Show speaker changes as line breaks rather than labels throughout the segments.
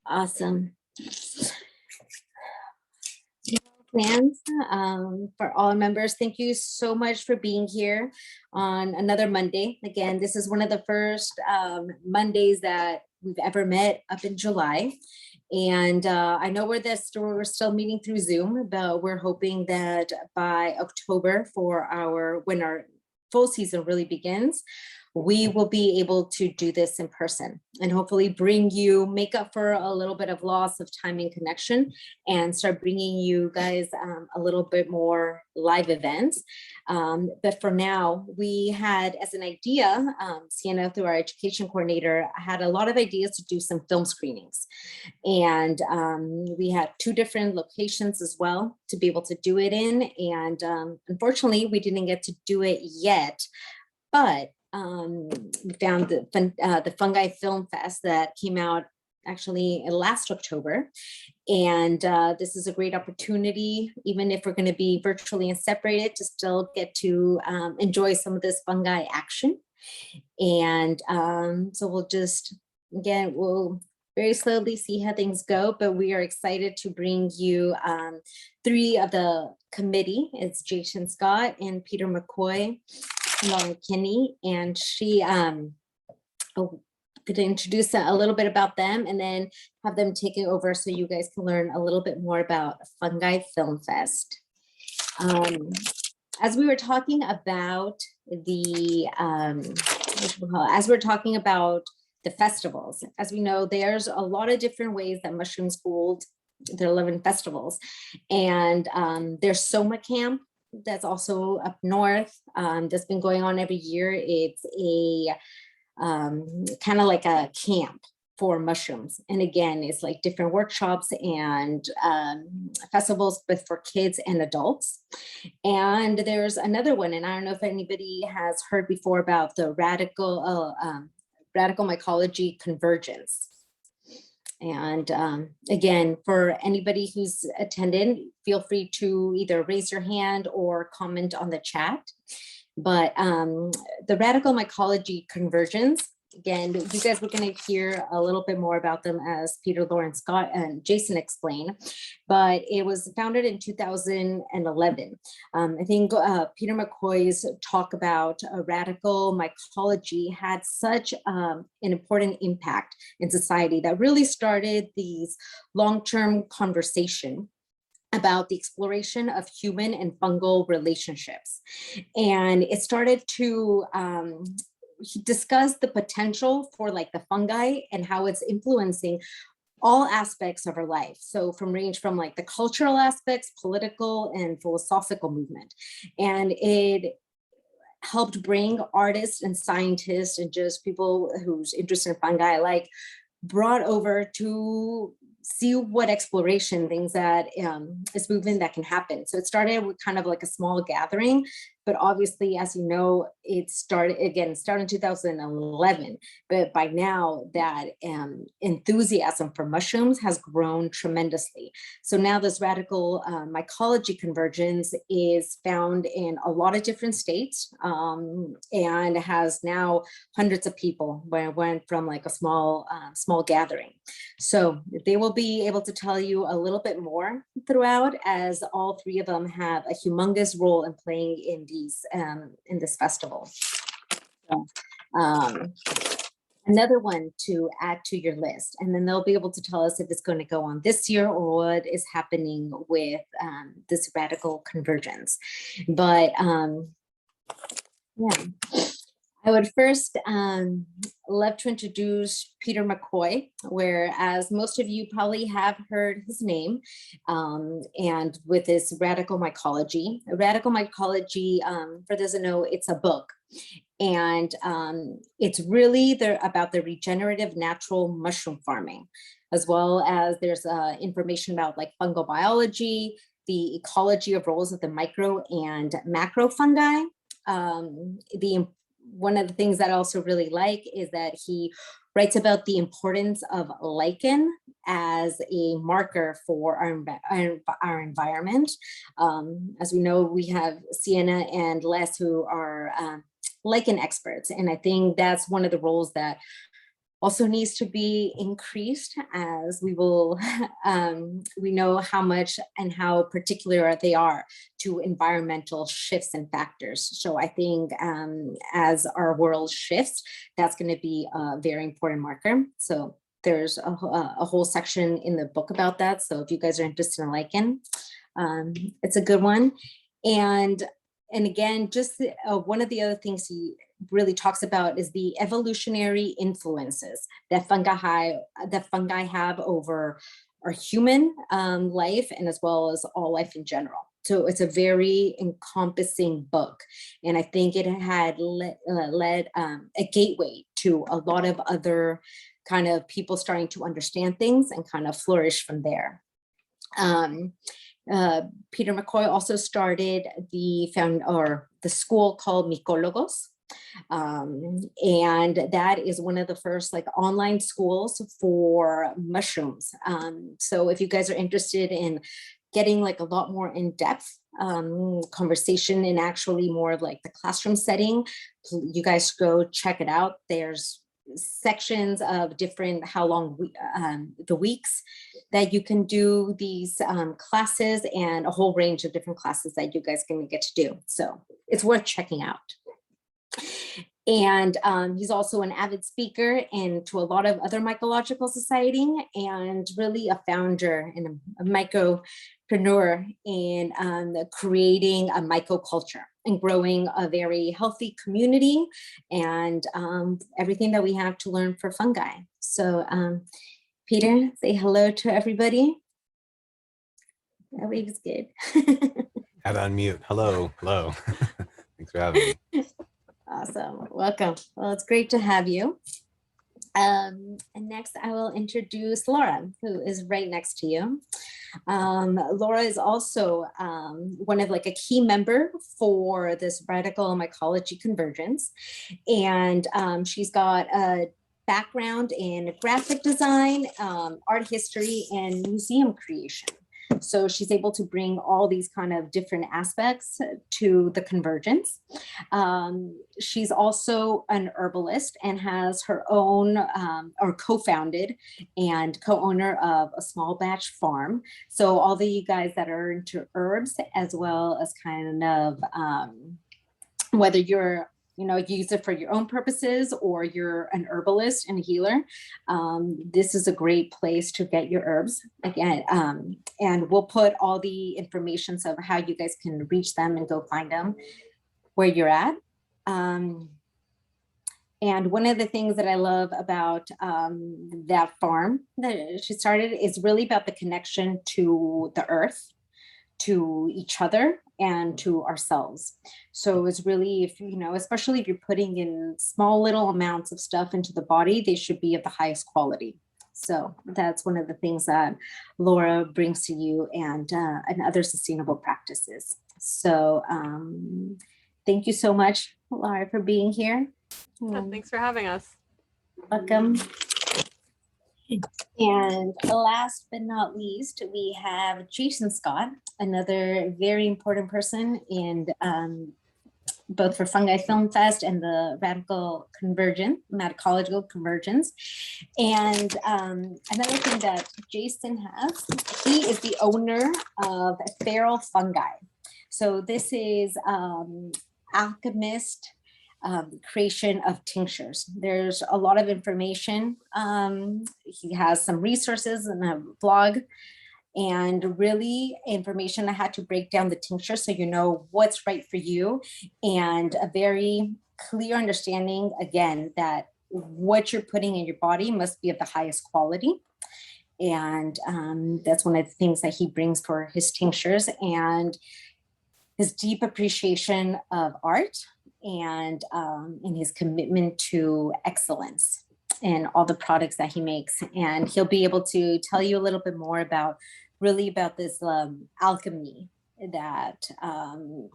Awesome. Plans for all members. Thank you so much for being here on another Monday. Again, this is one of the first Mondays that we've ever met up in July. And I know we're still meeting through Zoom, but we're hoping that by October when our full season really begins, we will be able to do this in person and hopefully make up for a little bit of loss of time and connection and start bringing you guys a little bit more live events. But for now, we had as an idea, Sienna, through our education coordinator, had a lot of ideas to do some film screenings. And we had 2 different locations as well to be able to do it in. And unfortunately, we didn't get to do it yet, but we found the Fungi Film Fest that came out actually last October. And this is a great opportunity, even if we're going to be virtually and separated, to still get to enjoy some of this fungi action. And so we'll very slowly see how things go, but we are excited to bring you 3 of the committee. It's Jason Scott and Peter McCoy, Lauren Kinney, and she could introduce a little bit about them and then have them take it over so you guys can learn a little bit more about Fungi Film Fest. As we were talking about the festivals, as we know, there's a lot of different ways that mushrooms hold their 11 festivals, and there's Soma Camp. That's also up north. That's been going on every year. It's a kind of like a camp for mushrooms. And again, it's like different workshops and festivals, both for kids and adults. And there's another one, and I don't know if anybody has heard before about the radical mycology convergence. And again, for anybody who's attended, feel free to either raise your hand or comment on the chat. But the radical mycology convergence, again, you guys were going to hear a little bit more about them as Peter, Lauren, Scott, and Jason explain. But it was founded in 2011. I think Peter McCoy's talk about radical mycology had such an important impact in society that really started these long-term conversation about the exploration of human and fungal relationships. And it started to discuss the potential for like the fungi and how it's influencing all aspects of our life. So range from like the cultural aspects, political and philosophical movement. And it helped bring artists and scientists and just people who's interested in fungi brought over to see what exploration things that is movement that can happen. So it started with kind of like a small gathering, but obviously, as you know, it started in 2011, but by now that enthusiasm for mushrooms has grown tremendously. So now this radical mycology convergence is found in a lot of different states and has now hundreds of people where it went from like a small gathering. So they will be able to tell you a little bit more throughout, as all 3 of them have a humongous role in playing in this festival. So, another one to add to your list, and then they'll be able to tell us if it's going to go on this year or what is happening with this radical convergence. But yeah. I would first love to introduce Peter McCoy, whereas most of you probably have heard his name, and with his radical mycology. Radical mycology, for those who know, it's a book. And it's really about the regenerative natural mushroom farming, as well as there's information about like fungal biology, the ecology of roles of the micro and macro fungi. One of the things that I also really like is that he writes about the importance of lichen as a marker for our environment. As we know, we have Sienna and Les who are lichen experts. And I think that's one of the roles that also needs to be increased, as we will, we know how much and how particular they are to environmental shifts and factors. So I think as our world shifts, that's going to be a very important marker. So there's a whole section in the book about that. So if you guys are interested in lichen, it's a good one. And again, just one of the other things he really talks about is the evolutionary influences that fungi have over our human life, and as well as all life in general. So it's a very encompassing book, and I think it had led a gateway to a lot of other kind of people starting to understand things and kind of flourish from there. Peter McCoy also started the school called Mycologos. And that is one of the first like online schools for mushrooms. So if you guys are interested in getting like a lot more in-depth conversation and actually more of like the classroom setting, you guys go check it out. There's sections of different the weeks that you can do these classes, and a whole range of different classes that you guys can get to do. So it's worth checking out. And he's also an avid speaker and to a lot of other mycological society, and really a founder and a mycopreneur in creating a mycoculture and growing a very healthy community, and everything that we have to learn for fungi. So Peter, say hello to everybody. That wave's good.
Had to unmute. Hello. Thanks for having me.
Awesome. Welcome. Well, it's great to have you. And next I will introduce Laura, who is right next to you. Laura is also one of like a key member for this radical mycology convergence. And she's got a background in graphic design, art history, and museum creation. So she's able to bring all these kind of different aspects to the convergence. She's also an herbalist and has her own, or co-founded and co-owner of a small batch farm. So all the you guys that are into herbs, as well as kind of whether you're use it for your own purposes or you're an herbalist and a healer, this is a great place to get your herbs again. And we'll put all the information of how you guys can reach them and go find them where you're at. And one of the things that I love about that farm that she started is really about the connection to the earth, to each other, and to ourselves. So it's really, if especially if you're putting in small little amounts of stuff into the body, they should be of the highest quality. So that's one of the things that Laura brings to you, and other sustainable practices. So thank you so much, Laura, for being here.
Thanks for having us.
Welcome. And last but not least, we have Jason Scott, another very important person in both for Fungi Film Fest and the Mycological Convergence. And another thing that Jason has, he is the owner of Feral Fungi. So this is alchemist creation of tinctures. There's a lot of information. He has some resources and a blog, and really information I had to break down the tincture so you know what's right for you, and a very clear understanding, again, that what you're putting in your body must be of the highest quality. And that's one of the things that he brings for his tinctures, and his deep appreciation of art, and in his commitment to excellence in all the products that he makes. And he'll be able to tell you a little bit more about this alchemy that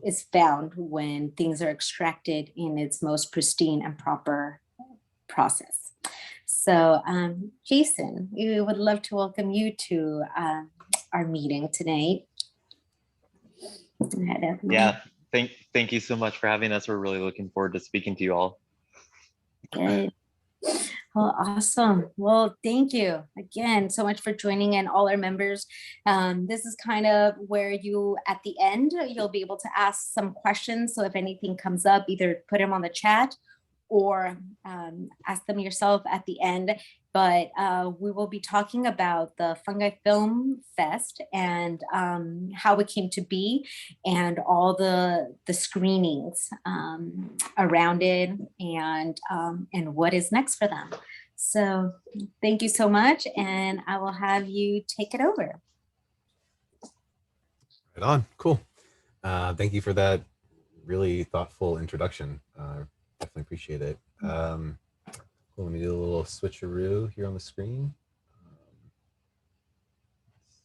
is found when things are extracted in its most pristine and proper process. So Jason, we would love to welcome you to our meeting tonight.
Yeah, thank you so much for having us. We're really looking forward to speaking to you all.
Good. Well, awesome. Well, thank you again so much for joining in, all our members. This is kind of where you, at the end, you'll be able to ask some questions. So if anything comes up, either put them on the chat or ask them yourself at the end. But we will be talking about the Fungi Film Fest and how it came to be and all the screenings around it and what is next for them. So thank you so much, and I will have you take it over.
Right on. Cool. Thank you for that really thoughtful introduction. Definitely appreciate it. Cool, let me do a little switcheroo here on the screen.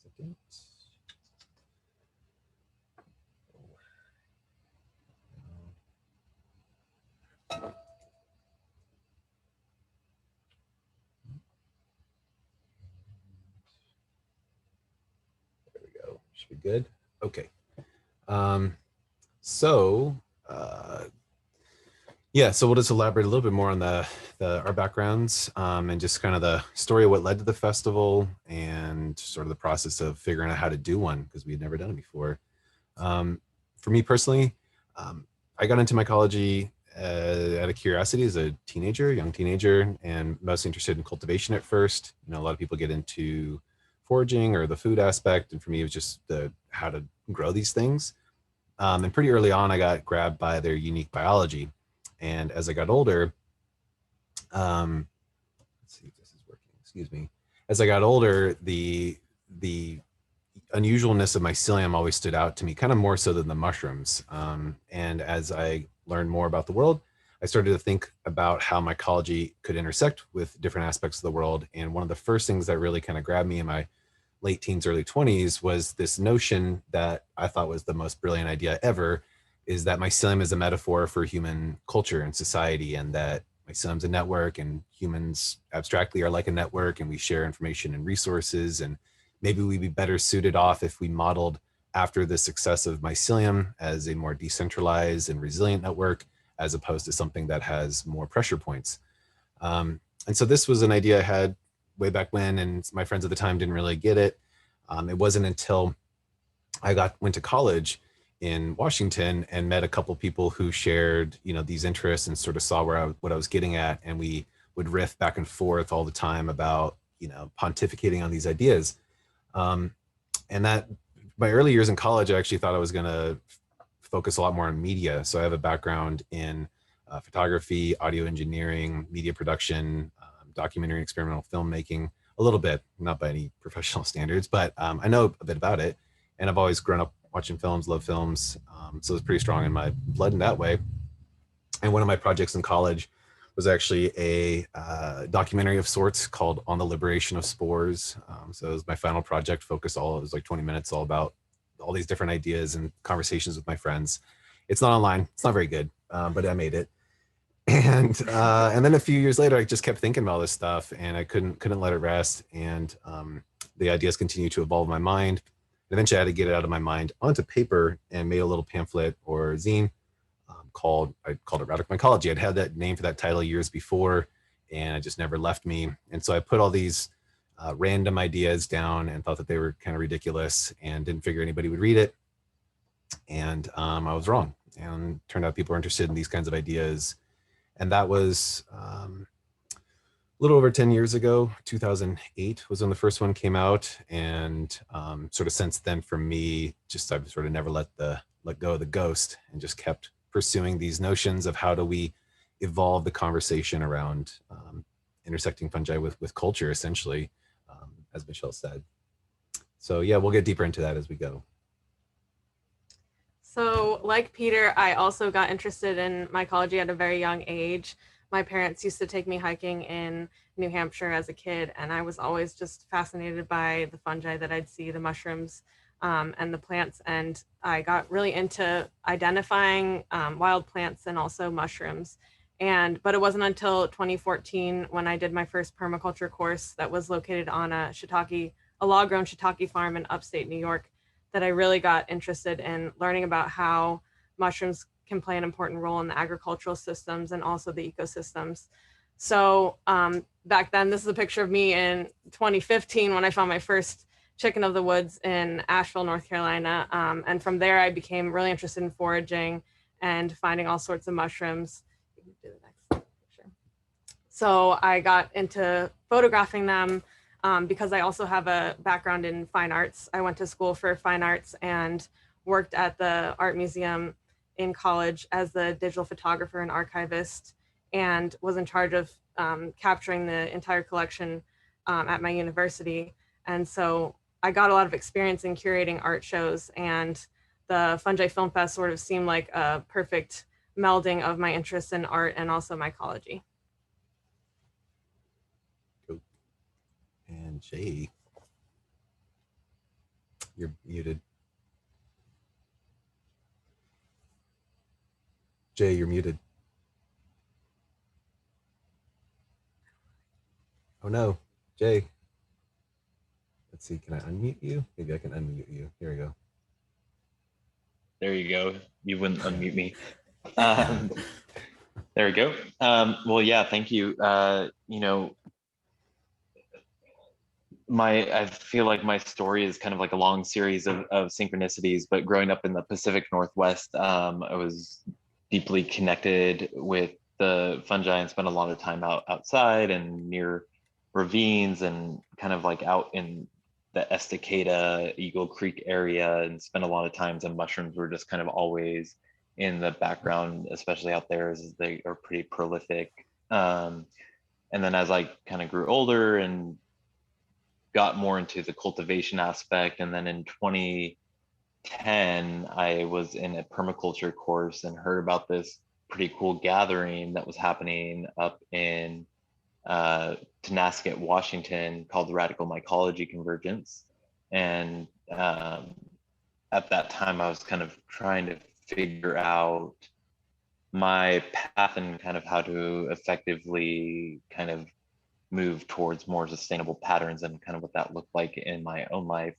Second. There we go. Should be good. Okay. Yeah, so we'll just elaborate a little bit more on our backgrounds and just kind of the story of what led to the festival and sort of the process of figuring out how to do one, because we had never done it before. For me personally, I got into mycology out of curiosity as a young teenager, and mostly interested in cultivation at first. You know, a lot of people get into foraging or the food aspect, and for me, it was just how to grow these things. And pretty early on, I got grabbed by their unique biology. And as I got older, let's see if this is working, excuse me. As I got older, the unusualness of mycelium always stood out to me, kind of more so than the mushrooms. And as I learned more about the world, I started to think about how mycology could intersect with different aspects of the world. And one of the first things that really kind of grabbed me in my late teens, early 20s was this notion that I thought was the most brilliant idea ever, is that mycelium is a metaphor for human culture and society, and that mycelium's a network and humans abstractly are like a network, and we share information and resources, and maybe we'd be better suited off if we modeled after the success of mycelium as a more decentralized and resilient network, as opposed to something that has more pressure points. And so this was an idea I had way back when, and my friends at the time didn't really get it. It wasn't until I went to college in Washington and met a couple people who shared, these interests and sort of saw what I was getting at. And we would riff back and forth all the time about, pontificating on these ideas. And that my early years in college, I actually thought I was going to focus a lot more on media. So I have a background in photography, audio engineering, media production, documentary and experimental filmmaking, a little bit, not by any professional standards, but I know a bit about it. And I've always grown up watching films, love films. So it's pretty strong in my blood in that way. And one of my projects in college was actually a documentary of sorts called On the Liberation of Spores. So it was my final project, it was like 20 minutes, all about all these different ideas and conversations with my friends. It's not online, it's not very good, but I made it. And then a few years later, I just kept thinking about all this stuff, and I couldn't let it rest. And the ideas continued to evolve in my mind. Eventually, I had to get it out of my mind onto paper and made a little pamphlet or zine I called it Radical Mycology. I'd had that name for that title years before, and it just never left me. And so I put all these random ideas down and thought that they were kind of ridiculous and didn't figure anybody would read it. And I was wrong. And turned out people were interested in these kinds of ideas. And that was a little over 10 years ago. 2008 was when the first one came out. And sort of since then, for me, I've sort of never let go of the ghost and just kept pursuing these notions of how do we evolve the conversation around intersecting fungi with culture, essentially, as Michelle said. So yeah, we'll get deeper into that as we go.
So like Peter, I also got interested in mycology at a very young age. My parents used to take me hiking in New Hampshire as a kid, and I was always just fascinated by the fungi that I'd see, the mushrooms and the plants. And I got really into identifying wild plants and also mushrooms. But it wasn't until 2014 when I did my first permaculture course that was located on a log-grown shiitake farm in upstate New York, that I really got interested in learning about how mushrooms can play an important role in the agricultural systems and also the ecosystems. So back then, this is a picture of me in 2015 when I found my first chicken of the woods in Asheville, North Carolina. And from there, I became really interested in foraging and finding all sorts of mushrooms. Do the next picture. So I got into photographing them because I also have a background in fine arts. I went to school for fine arts and worked at the art museum in college as the digital photographer and archivist, and was in charge of capturing the entire collection at my university. And so I got a lot of experience in curating art shows, and the Fungi Film Fest sort of seemed like a perfect melding of my interest in art and also mycology.
Cool. And Jay, you're muted. Jay, you're muted. Oh no, Jay. Let's see, can I unmute you? Maybe I can unmute you. Here we go.
There you go. You wouldn't unmute me. There we go. Well, yeah, thank you. You know, I feel like my story is kind of like a long series of synchronicities, but growing up in the Pacific Northwest, I was deeply connected with the fungi and spent a lot of time outside and near ravines and kind of like out in the Estacada, Eagle Creek area, and spent a lot of times, and mushrooms were just kind of always in the background, especially out there, as they are pretty prolific. And then as I kind of grew older and got more into the cultivation aspect, and then in 2010, I was in a permaculture course and heard about this pretty cool gathering that was happening up in Tonasket, Washington, called the Radical Mycology Convergence. And at that time, I was kind of trying to figure out my path and kind of how to effectively kind of move towards more sustainable patterns and kind of what that looked like in my own life.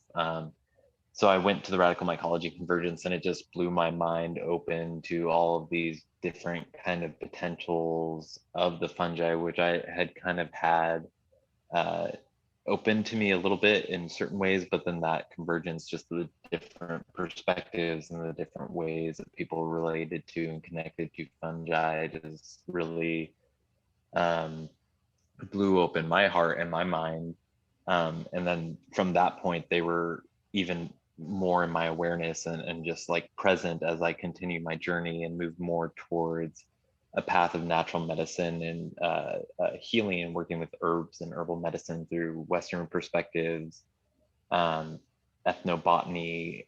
So I went to the Radical Mycology Convergence, and it just blew my mind open to all of these different kind of potentials of the fungi, which I had kind of had open to me a little bit in certain ways, but then that convergence, just the different perspectives and the different ways that people related to and connected to fungi, just really blew open my heart and my mind. And then from that point, they were even more in my awareness and just like present as I continued my journey and moved more towards a path of natural medicine and healing and working with herbs and herbal medicine through Western perspectives, ethnobotany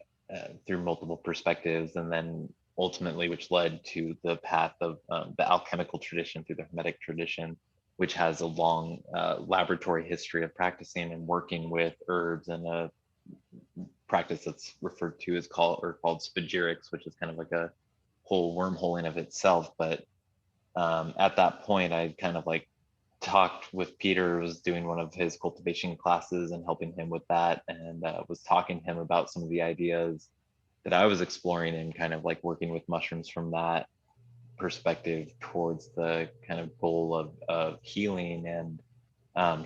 through multiple perspectives, and then ultimately, which led to the path of the alchemical tradition through the Hermetic tradition, which has a long laboratory history of practicing and working with herbs, and a practice that's referred to as called spagyrics, which is kind of like a whole wormhole in of itself. But at that point, I kind of like talked with Peter, was doing one of his cultivation classes and helping him with that, and was talking to him about some of the ideas that I was exploring and kind of like working with mushrooms from that perspective towards the kind of goal of healing. And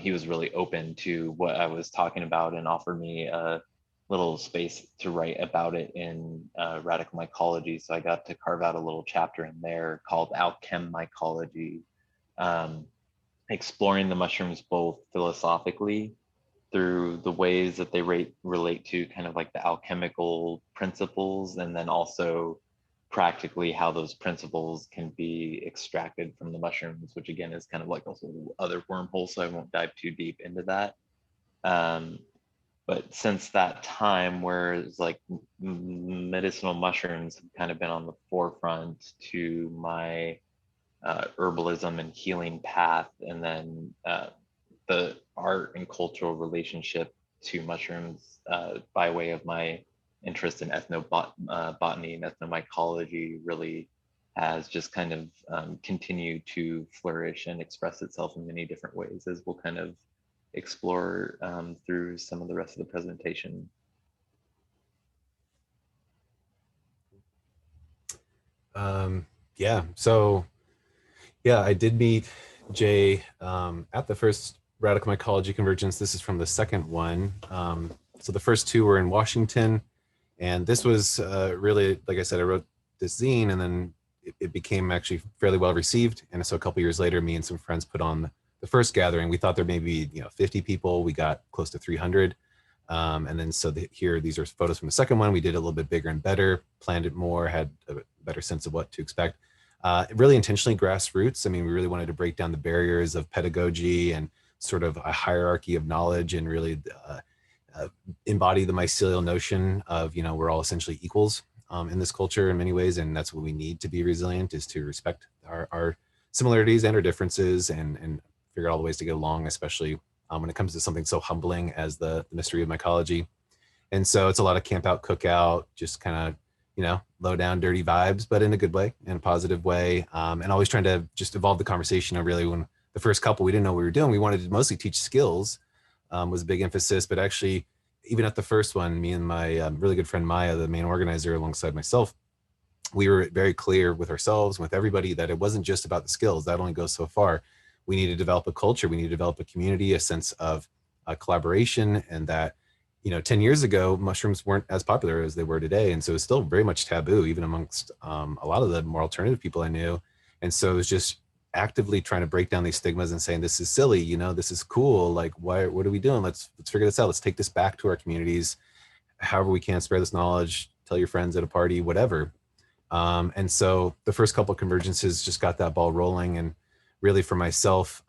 he was really open to what I was talking about and offered me a little space to write about it in Radical Mycology. So I got to carve out a little chapter in there called Alchem Mycology, exploring the mushrooms both philosophically through the ways that they relate to kind of like the alchemical principles, and then also practically how those principles can be extracted from the mushrooms, which again is kind of like a whole other wormhole, so I won't dive too deep into that. But since that time, where it's like medicinal mushrooms have kind of been on the forefront to my herbalism and healing path, and then the art and cultural relationship to mushrooms by way of my interest in ethnobotany and ethnomycology really has just kind of continued to flourish and express itself in many different ways, as we'll kind of explore through some of the rest of the presentation.
Yeah, so yeah, I did meet Jay, at the first Radical Mycology Convergence. This is from the second one. So the first two were in Washington, and this was really, like I said, I wrote this zine, and then it became actually fairly well received. And so a couple years later, me and some friends put on the first gathering. We thought there may be 50 people. We got close to 300. And then so here, these are photos from the second one. We did it a little bit bigger and better, planned it more, had a better sense of what to expect. Really intentionally grassroots. I mean, we really wanted to break down the barriers of pedagogy and sort of a hierarchy of knowledge, and really embody the mycelial notion of, we're all essentially equals in this culture in many ways. And that's what we need to be resilient, is to respect our similarities and our differences, and figure out all the ways to get along, especially when it comes to something so humbling as the mystery of mycology. And so it's a lot of camp out, cookout, just kind of, low down, dirty vibes, but in a good way, in a positive way. And always trying to just evolve the conversation. And really, when the first couple, we didn't know what we were doing. We wanted to mostly teach skills, was a big emphasis. But actually, even at the first one, me and my really good friend Maya, the main organizer alongside myself, we were very clear with ourselves, with everybody, that it wasn't just about the skills. That only goes so far. We need to develop a culture. We need to develop a community, a sense of collaboration, and that 10 years ago, mushrooms weren't as popular as they were today. And so it's still very much taboo, even amongst a lot of the more alternative people I knew. And so it was just actively trying to break down these stigmas and saying, this is silly, this is cool. Like, what are we doing? Let's figure this out. Let's take this back to our communities. However we can, spread this knowledge, tell your friends at a party, whatever. And so the first couple of convergences just got that ball rolling. And really for myself,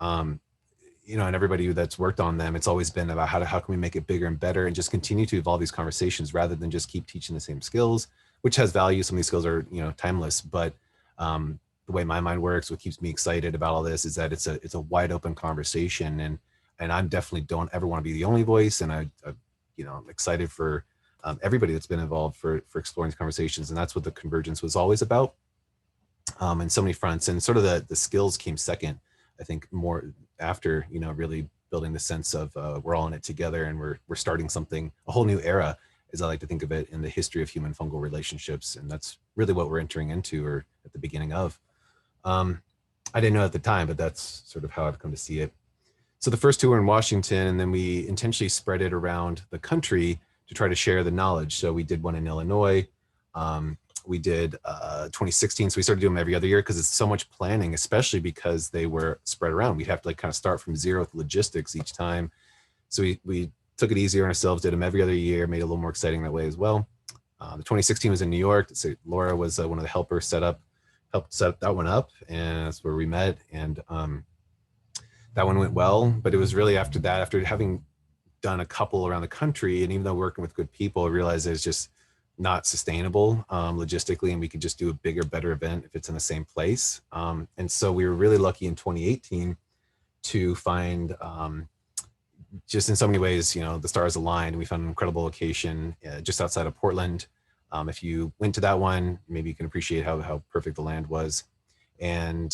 and everybody that's worked on them, it's always been about how can we make it bigger and better, and just continue to evolve these conversations rather than just keep teaching the same skills, which has value. Some of these skills are, timeless, but the way my mind works, what keeps me excited about all this is that it's a wide open conversation, and I definitely don't ever want to be the only voice. And I'm excited for everybody that's been involved for exploring these conversations. And that's what the convergence was always about, in so many fronts. And sort of the skills came second, I think, more after, really building the sense of we're all in it together, and we're starting something, a whole new era, as I like to think of it, in the history of human fungal relationships. And that's really what we're entering into, or at the beginning of. I didn't know at the time, but that's sort of how I've come to see it. So the first two were in Washington, and then we intentionally spread it around the country to try to share the knowledge. So we did one in Illinois. We did 2016. So we started doing them every other year, because it's so much planning, especially because they were spread around. We'd have to kind of start from zero with logistics each time. So we took it easier on ourselves, did them every other year, made it a little more exciting that way as well. The 2016 was in New York. So Laura was one of the helpers, helped set that one up, and that's where we met. And that one went well, but it was really after that, after having done a couple around the country, and even though working with good people, I realized it's just not sustainable logistically, and we could just do a bigger, better event if it's in the same place. And so we were really lucky in 2018 to find, just in so many ways, the stars aligned. We found an incredible location just outside of Portland. If you went to that one, maybe you can appreciate how perfect the land was. And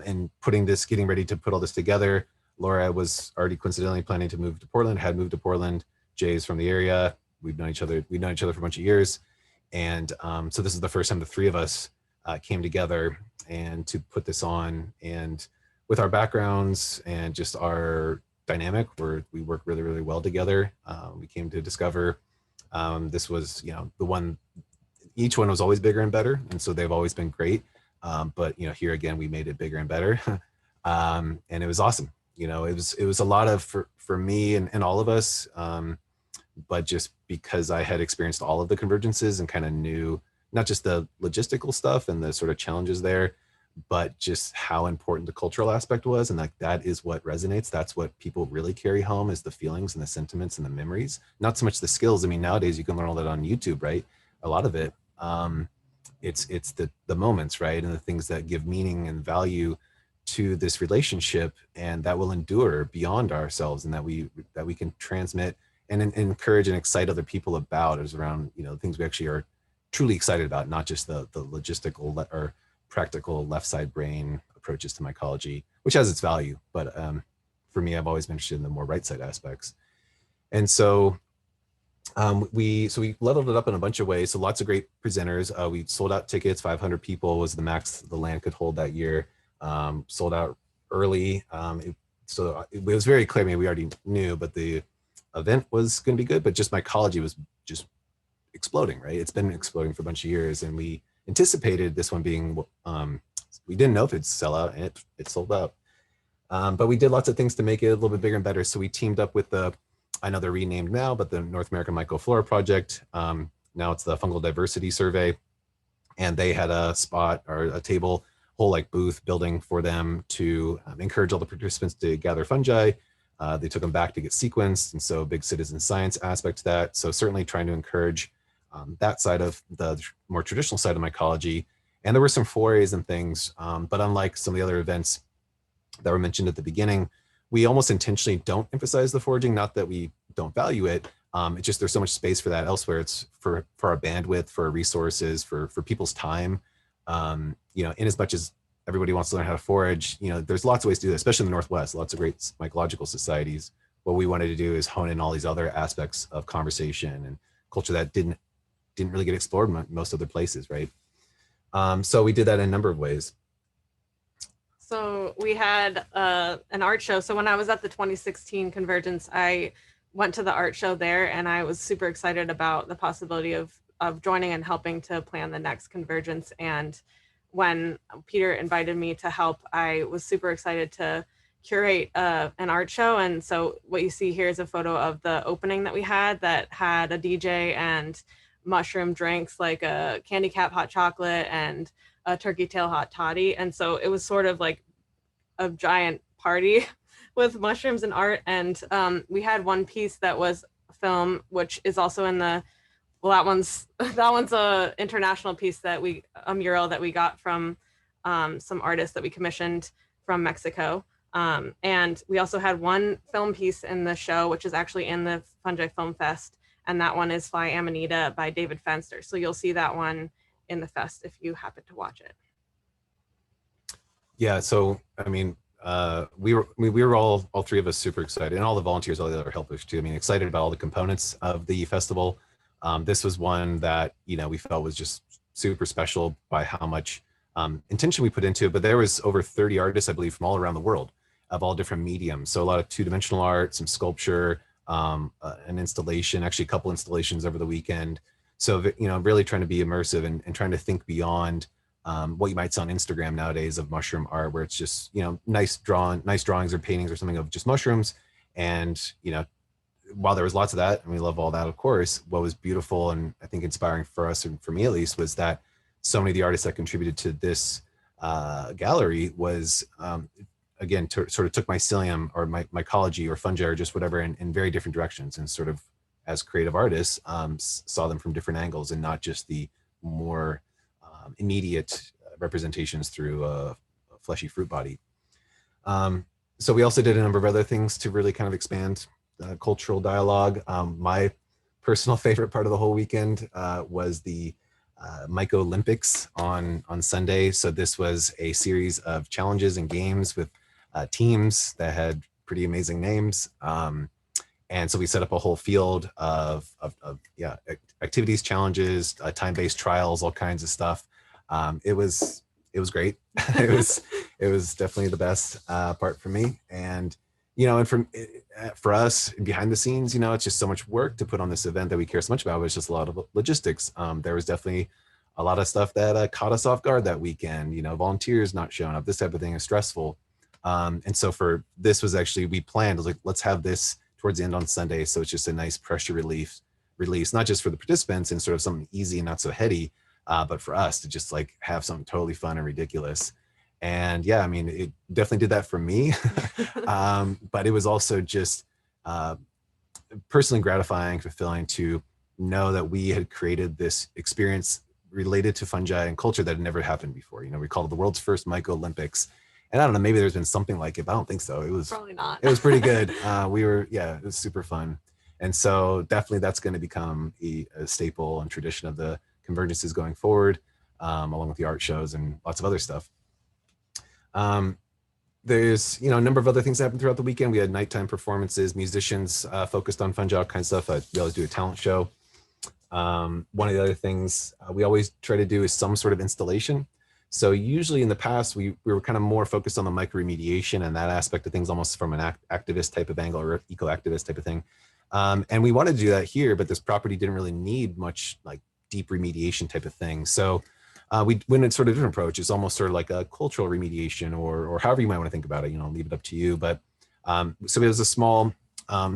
getting ready to put all this together, Laura was already coincidentally planning to move to Portland, had moved to Portland. Jay's from the area. We've known each other for a bunch of years. And so this is the first time the three of us came together and to put this on. And with our backgrounds and just our dynamic, we work really, really well together. We came to discover this was, the one, each one was always bigger and better. And so they've always been great. But, here again, we made it bigger and better. And it was awesome. It was a lot of, for me and all of us, but just because I had experienced all of the convergences and kind of knew not just the logistical stuff and the sort of challenges there, but just how important the cultural aspect was. And that is what resonates. That's what people really carry home, is the feelings and the sentiments and the memories, not so much the skills. I mean, nowadays you can learn all that on YouTube, right? A lot of it. It's the moments, right? And the things that give meaning and value to this relationship, and that will endure beyond ourselves, and that we can transmit and encourage and excite other people about, is around, things we actually are truly excited about, not just the logistical or practical left side brain approaches to mycology, which has its value. But for me, I've always been interested in the more right side aspects. And so we leveled it up in a bunch of ways. So lots of great presenters. We sold out tickets. 500 people was the max the land could hold that year. Sold out early. So it was very clear. I mean, we already knew, but the event was going to be good. But just mycology was just exploding, right? It's been exploding for a bunch of years, and we anticipated this one being. We didn't know if it'd sell out, and it sold out. But we did lots of things to make it a little bit bigger and better. So we teamed up with I know they're renamed now, but the North American Mycoflora Project. Now it's the Fungal Diversity Survey. And they had a spot or a table, whole like booth building for them to encourage all the participants to gather fungi. They took them back to get sequenced. And so big citizen science aspect to that. So certainly trying to encourage that side of the more traditional side of mycology. And there were some forays and things, but unlike some of the other events that were mentioned at the beginning, we almost intentionally don't emphasize the foraging, not that we don't value it. It's just there's so much space for that elsewhere. It's for our bandwidth, for our resources, for people's time. You know, in as much as everybody wants to learn how to forage, you know, there's lots of ways to do that, especially in the Northwest, lots of great mycological societies. What we wanted to do is hone in all these other aspects of conversation and culture that didn't really get explored in most other places, right? So we did that in a number of ways.
So we had an art show. So when I was at the 2016 Convergence, I went to the art show there, and I was super excited about the possibility of joining and helping to plan the next Convergence. And when Peter invited me to help, I was super excited to curate an art show. And so what you see here is a photo of the opening that we had that had a DJ and mushroom drinks like a candy cap hot chocolate and a turkey tail hot toddy. And so it was sort of like a giant party with mushrooms and art. And we had one piece that was film, which is also in the, well, that one's a international piece that a mural that we got from some artists that we commissioned from Mexico. And we also had one film piece in the show, which is actually in the Fungi Film Fest. And that one is Fly Amanita by David Fenster. So you'll see that one in the fest if you happen to watch it.
Yeah, so I mean, we were all three of us super excited, and all the volunteers, all the other helpers too. I mean, excited about all the components of the festival. This was one that, you know, we felt was just super special by how much intention we put into it. But there was over 30 artists, I believe, from all around the world of all different mediums. So a lot of two-dimensional art, some sculpture, an installation, actually a couple installations over the weekend. So, you know, really trying to be immersive and trying to think beyond what you might see on Instagram nowadays of mushroom art, where it's just, you know, nice drawings or paintings or something of just mushrooms. And, you know, while there was lots of that, and we love all that, of course, what was beautiful and I think inspiring for us, and for me at least, was that so many of the artists that contributed to this gallery was, again, sort of took mycelium or mycology or fungi or just whatever in very different directions, and sort of as creative artists saw them from different angles and not just the more immediate representations through a fleshy fruit body. So we also did a number of other things to really kind of expand cultural dialogue. My personal favorite part of the whole weekend was the Myco Olympics on Sunday. So this was a series of challenges and games with teams that had pretty amazing names. And so we set up a whole field of activities, challenges, time-based trials, all kinds of stuff. It was great. it was definitely the best part for me. And, you know, and for us behind the scenes, you know, it's just so much work to put on this event that we care so much about. But it's just a lot of logistics. There was definitely a lot of stuff that caught us off guard that weekend. You know, volunteers not showing up, this type of thing is stressful. And so for this was actually, we planned, like, let's have this towards the end on Sunday. So it's just a nice pressure release, not just for the participants and sort of something easy and not so heady, but for us to just like have something totally fun and ridiculous. And yeah, I mean, it definitely did that for me. But it was also just personally gratifying, fulfilling to know that we had created this experience related to fungi and culture that had never happened before. You know, we called it the world's first Myco Olympics. And I don't know, maybe there's been something like it, but I don't think so. It was
probably not.
It was pretty good. It was super fun. And so definitely that's going to become a staple and tradition of the convergences going forward, along with the art shows and lots of other stuff. There's, you know, a number of other things that happened throughout the weekend. We had nighttime performances, musicians focused on fungi, all kinds of stuff. We always do a talent show. One of the other things we always try to do is some sort of installation. So usually in the past, we were kind of more focused on the microremediation and that aspect of things, almost from an activist type of angle or eco-activist type of thing. And we wanted to do that here, but this property didn't really need much like deep remediation type of thing. So we went in sort of different approach. It's almost sort of like a cultural remediation or however you might want to think about it, leave it up to you. But so it was a small,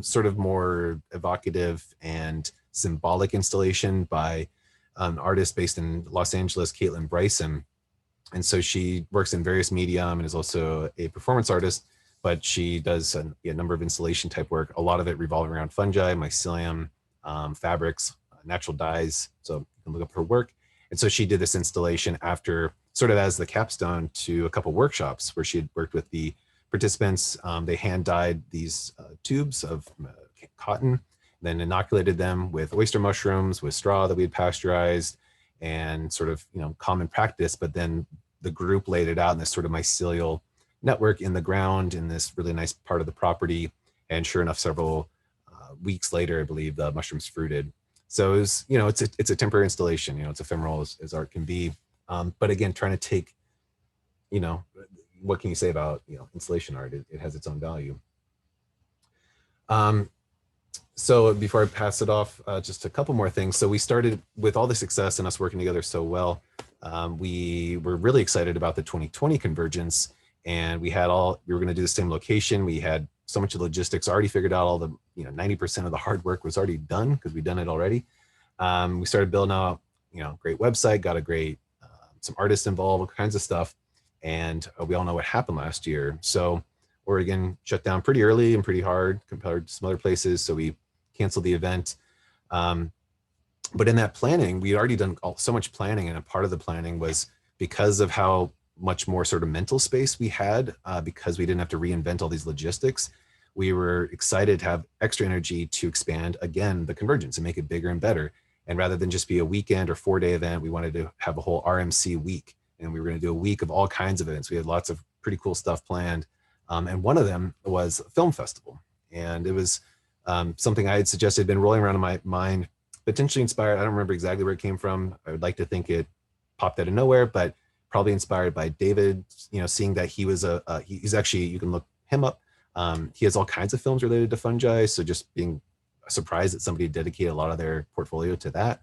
sort of more evocative and symbolic installation by an artist based in Los Angeles, Caitlin Bryson. And so she works in various medium and is also a performance artist, but she does a number of installation type work, a lot of it revolving around fungi, mycelium, fabrics, natural dyes. So you can look up her work. And so she did this installation after sort of as the capstone to a couple workshops where she had worked with the participants. They hand dyed these tubes of cotton, then inoculated them with oyster mushrooms, with straw that we had pasteurized, and sort of, common practice, but then the group laid it out in this sort of mycelial network in the ground in this really nice part of the property. And sure enough, several weeks later, I believe the mushrooms fruited. So it was, it's a temporary installation, it's ephemeral as art can be. But again, trying to take, what can you say about, installation art? It has its own value. So before I pass it off, just a couple more things. So we started with all the success and us working together so well. We were really excited about the 2020 convergence, and we were going to do the same location. We had so much of the logistics already figured out. All the 90% of the hard work was already done because we'd done it already. We started building out great website, got a great some artists involved, all kinds of stuff, and we all know what happened last year. So Oregon shut down pretty early and pretty hard compared to some other places, so we canceled the event. But in that planning, we had already done so much planning, and a part of the planning was because of how much more sort of mental space we had, because we didn't have to reinvent all these logistics. We were excited to have extra energy to expand again the convergence and make it bigger and better. And rather than just be a weekend or 4-day event, we wanted to have a whole RMC week, and we were going to do a week of all kinds of events. We had lots of pretty cool stuff planned, and one of them was a film festival, and it was something I had suggested, been rolling around in my mind, potentially inspired. I don't remember exactly where it came from. I would like to think it popped out of nowhere, but probably inspired by David, seeing that he was he's actually, you can look him up. He has all kinds of films related to fungi. So just being surprised that somebody dedicated a lot of their portfolio to that.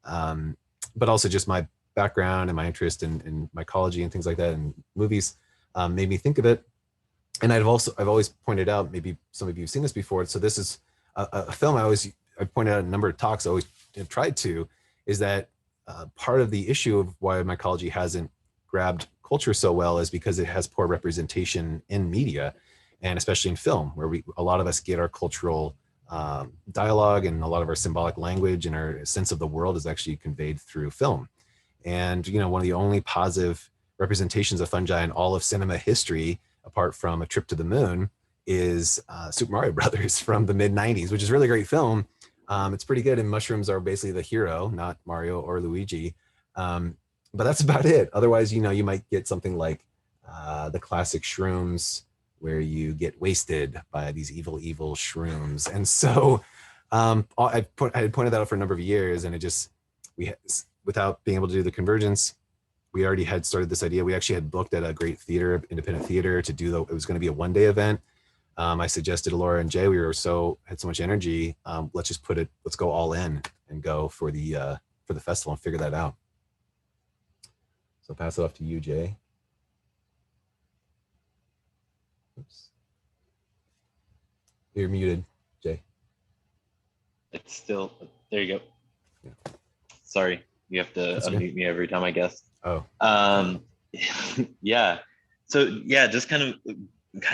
But also just my background and my interest in mycology and things like that and movies made me think of it. And I've always pointed out, maybe some of you have seen this before. So this is a film I pointed out in a number of talks I always tried to, is that part of the issue of why mycology hasn't grabbed culture so well is because it has poor representation in media, and especially in film, where a lot of us get our cultural dialogue and a lot of our symbolic language and our sense of the world is actually conveyed through film. And one of the only positive representations of fungi in all of cinema history, apart from A Trip to the Moon, is Super Mario Brothers from the mid-90s, which is a really great film. It's pretty good, and mushrooms are basically the hero, not Mario or Luigi. But that's about it. Otherwise, you might get something like the classic shrooms, where you get wasted by these evil shrooms. And so I had pointed that out for a number of years, and without being able to do the convergence, we already had started this idea. We actually had booked at a great theater, independent theater, to do it was going to be a one-day event. I suggested to Laura and Jay, had so much energy. Let's go all in and go for the festival and figure that out. So I'll pass it off to you, Jay. Oops. You're muted, Jay.
It's still, there you go.
Yeah.
Sorry, you have to unmute me every time, I guess.
Oh.
Yeah. So yeah, just kind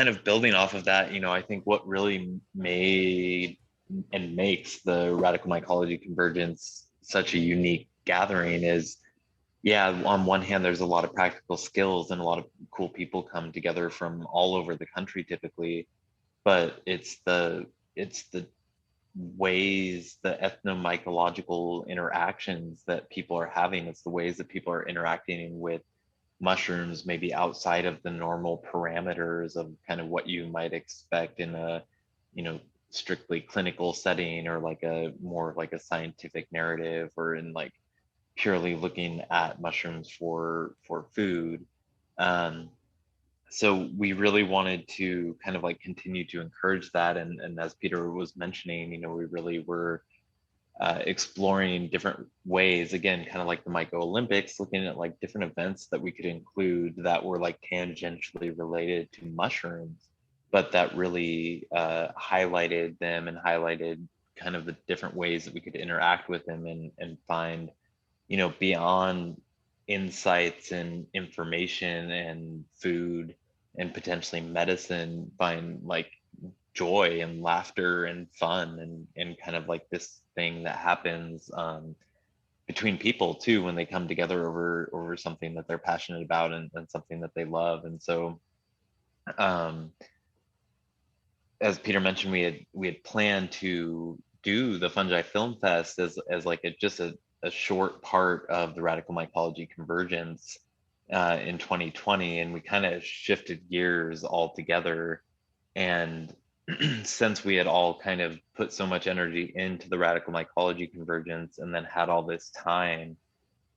of building off of that, I think what really made and makes the Radical Mycology Convergence such a unique gathering is, on one hand, there's a lot of practical skills and a lot of cool people come together from all over the country typically, but it's the ways, the ethnomycological interactions that people are having. It's the ways that people are interacting with mushrooms, maybe outside of the normal parameters of kind of what you might expect in a, strictly clinical setting, or like a more like a scientific narrative, or in like purely looking at mushrooms for food. Um, so we really wanted to kind of like continue to encourage that, and as Peter was mentioning, you know, we really were exploring different ways, again, kind of like the Myco Olympics, looking at like different events that we could include that were like tangentially related to mushrooms, but that really highlighted them and highlighted kind of the different ways that we could interact with them and find, you know, beyond insights and information and food and potentially medicine, find like joy and laughter and fun and kind of like this thing that happens between people too when they come together over something that they're passionate about and something that they love. And so um, as Peter mentioned, we had planned to do the Fungi Film Fest as like just a short part of the Radical Mycology Convergence in 2020, and we kind of shifted gears altogether. And since we had all kind of put so much energy into the Radical Mycology Convergence and then had all this time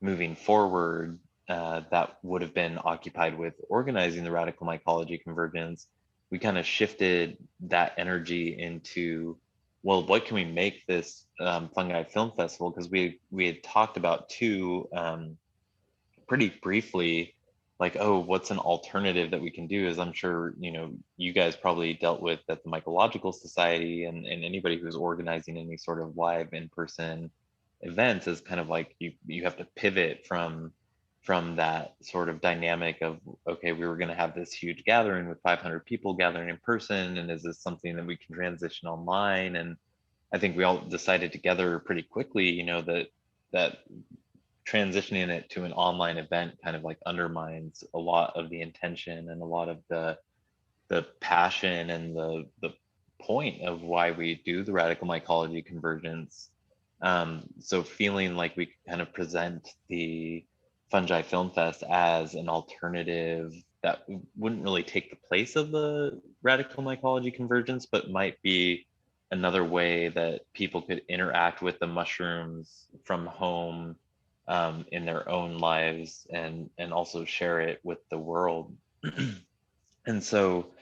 moving forward that would have been occupied with organizing the Radical Mycology Convergence, we kind of shifted that energy into, well, what can we make this Fungi Film Festival? Because we had talked about too, pretty briefly, like, oh, what's an alternative that we can do? As I'm sure, you know, you guys probably dealt with at the Mycological Society, and anybody who's organizing any sort of live in-person events is kind of like you have to pivot from that sort of dynamic of, okay, we were going to have this huge gathering with 500 people gathering in person, and is this something that we can transition online? And I think we all decided together pretty quickly, you know, that transitioning it to an online event kind of like undermines a lot of the intention and a lot of the passion and the point of why we do the Radical Mycology Convergence. So feeling like we could kind of present the Fungi Film Fest as an alternative that wouldn't really take the place of the Radical Mycology Convergence, but might be another way that people could interact with the mushrooms from home in their own lives, and also share it with the world. And so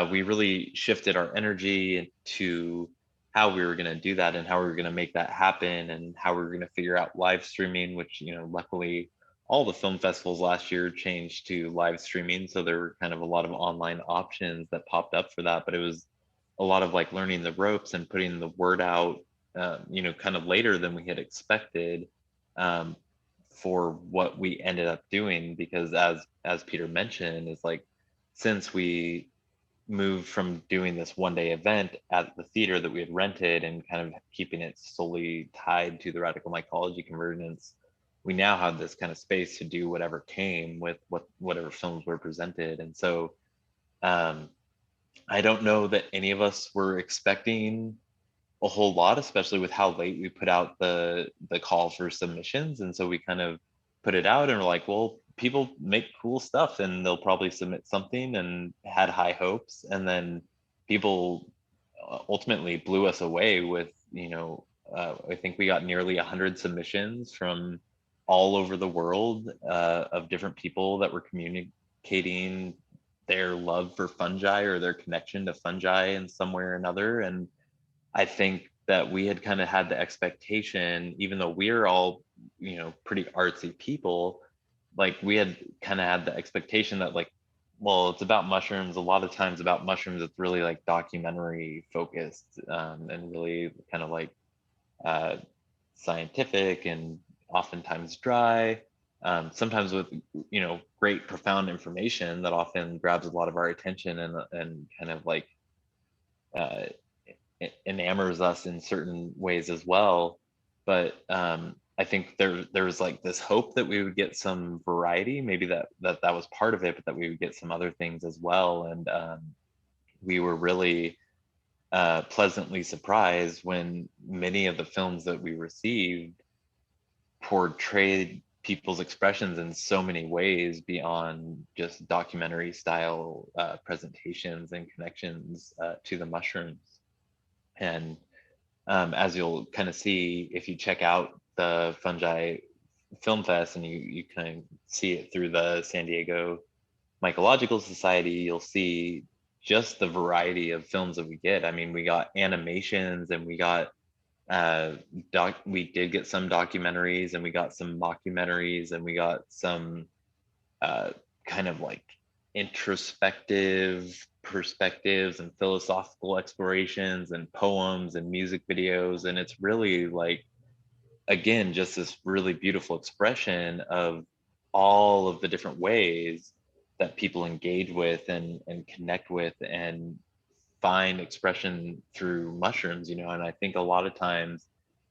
we really shifted our energy to how we were going to do that and how we were going to make that happen and how we were going to figure out live streaming, which, you know, luckily all the film festivals last year changed to live streaming. So there were kind of a lot of online options that popped up for that, but it was a lot of like learning the ropes and putting the word out, you know, kind of later than we had expected, for what we ended up doing. Because as Peter mentioned, is like, since we moved from doing this one day event at the theater that we had rented and kind of keeping it solely tied to the Radical Mycology Convergence, we now have this kind of space to do whatever came with whatever films were presented. And so I don't know that any of us were expecting a whole lot, especially with how late we put out the call for submissions. And so we kind of put it out and we're like, well, people make cool stuff and they'll probably submit something, and had high hopes. And then people ultimately blew us away with, you know, I think we got nearly 100 submissions from all over the world of different people that were communicating their love for fungi or their connection to fungi in some way or another. And I think that we had kind of had the expectation, even though we're all, you know, pretty artsy people, like we had kind of had the expectation that like, well, it's about mushrooms. A lot of times about mushrooms, it's really like documentary focused, and really kind of like scientific and oftentimes dry, sometimes with, you know, great profound information that often grabs a lot of our attention and kind of like enamors us in certain ways as well. But I think there's like this hope that we would get some variety, maybe that was part of it, but that we would get some other things as well. And we were really pleasantly surprised when many of the films that we received portrayed people's expressions in so many ways beyond just documentary style presentations and connections to the mushrooms. And as you'll kind of see if you check out the Fungi Film Fest, and you kind of see it through the San Diego Mycological Society, you'll see just the variety of films that we get. I mean, we got animations, and we got we did get some documentaries, and we got some mockumentaries, and we got some kind of like introspective perspectives and philosophical explorations and poems and music videos. And it's really like, again, just this really beautiful expression of all of the different ways that people engage with and connect with and find expression through mushrooms, you know. And I think a lot of times,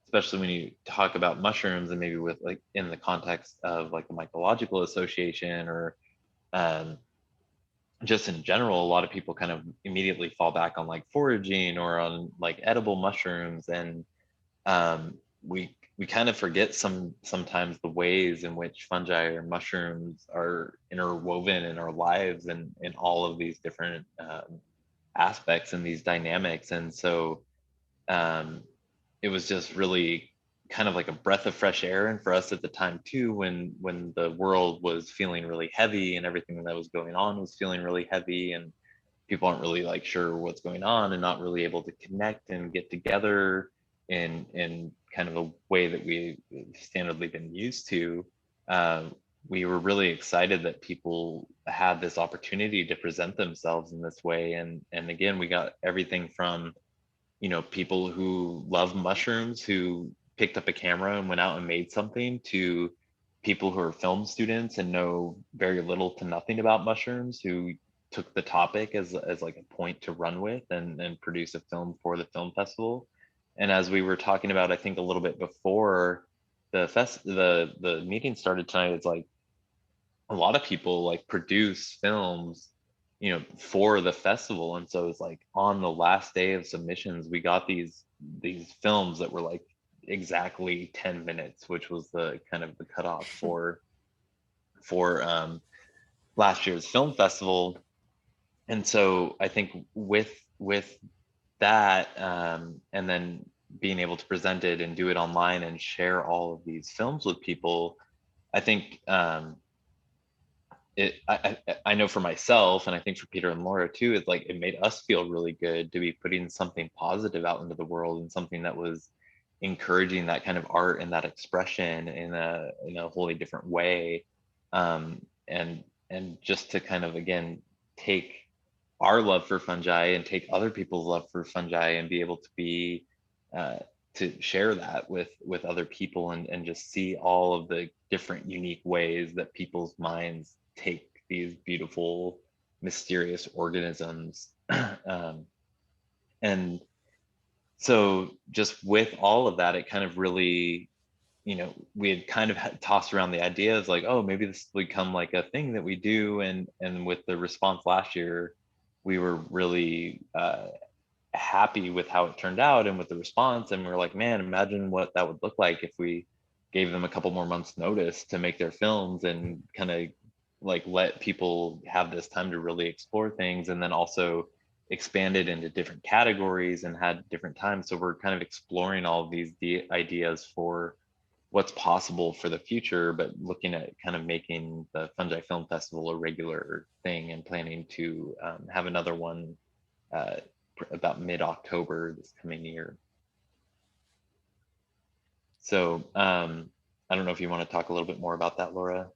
especially when you talk about mushrooms, and maybe with like in the context of like the Mycological Association, or um, just in general, a lot of people kind of immediately fall back on like foraging or on like edible mushrooms. And we kind of forget sometimes the ways in which fungi or mushrooms are interwoven in our lives, and in all of these different aspects and these dynamics. And so it was just really kind of like a breath of fresh air, and for us at the time too, when the world was feeling really heavy and everything that was going on was feeling really heavy, and people aren't really like sure what's going on and not really able to connect and get together in kind of a way that we've standardly been used to. We were really excited that people had this opportunity to present themselves in this way. And again, we got everything from, you know, people who love mushrooms who picked up a camera and went out and made something, to people who are film students and know very little to nothing about mushrooms, who took the topic as like a point to run with and produce a film for the film festival. And as we were talking about, I think a little bit before the meeting started tonight, it's like a lot of people like produce films, you know, for the festival. And so it's like on the last day of submissions, we got these films that were like exactly 10 minutes, which was the kind of the cutoff for last year's film festival. And so I think with that, and then being able to present it and do it online and share all of these films with people, I think I know for myself, and I think for Peter and Laura too, it's like it made us feel really good to be putting something positive out into the world, and something that was encouraging that kind of art and that expression in a wholly different way, and just to kind of again take our love for fungi and take other people's love for fungi and be able to be to share that with other people, and just see all of the different unique ways that people's minds take these beautiful mysterious organisms. And so just with all of that, it kind of really, you know, we had kind of tossed around the ideas like, oh, maybe this will become like a thing that we do. And with the response last year, we were really happy with how it turned out and with the response. And we were like, man, imagine what that would look like if we gave them a couple more months notice to make their films, and kind of like let people have this time to really explore things, and then also expanded into different categories and had different times. So we're kind of exploring all of these ideas for what's possible for the future, but looking at kind of making the Fungi Film Festival a regular thing, and planning to have another one about mid-October this coming year. So I don't know if you want to talk a little bit more about that, Laura.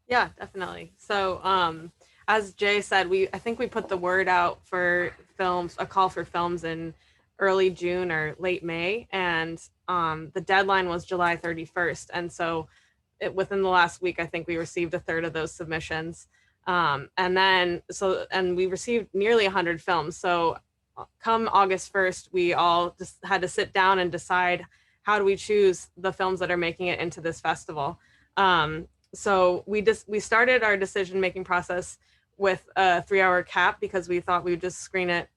Yeah, definitely. So as Jay said, I think we put the word out for films, a call for films in early June or late May, and the deadline was July 31st. And so within the last week, I think we received a third of those submissions. And we received nearly 100 films. So come August 1st, we all just had to sit down and decide, how do we choose the films that are making it into this festival? So we started our decision-making process with a 3-hour cap, because we thought we would just screen the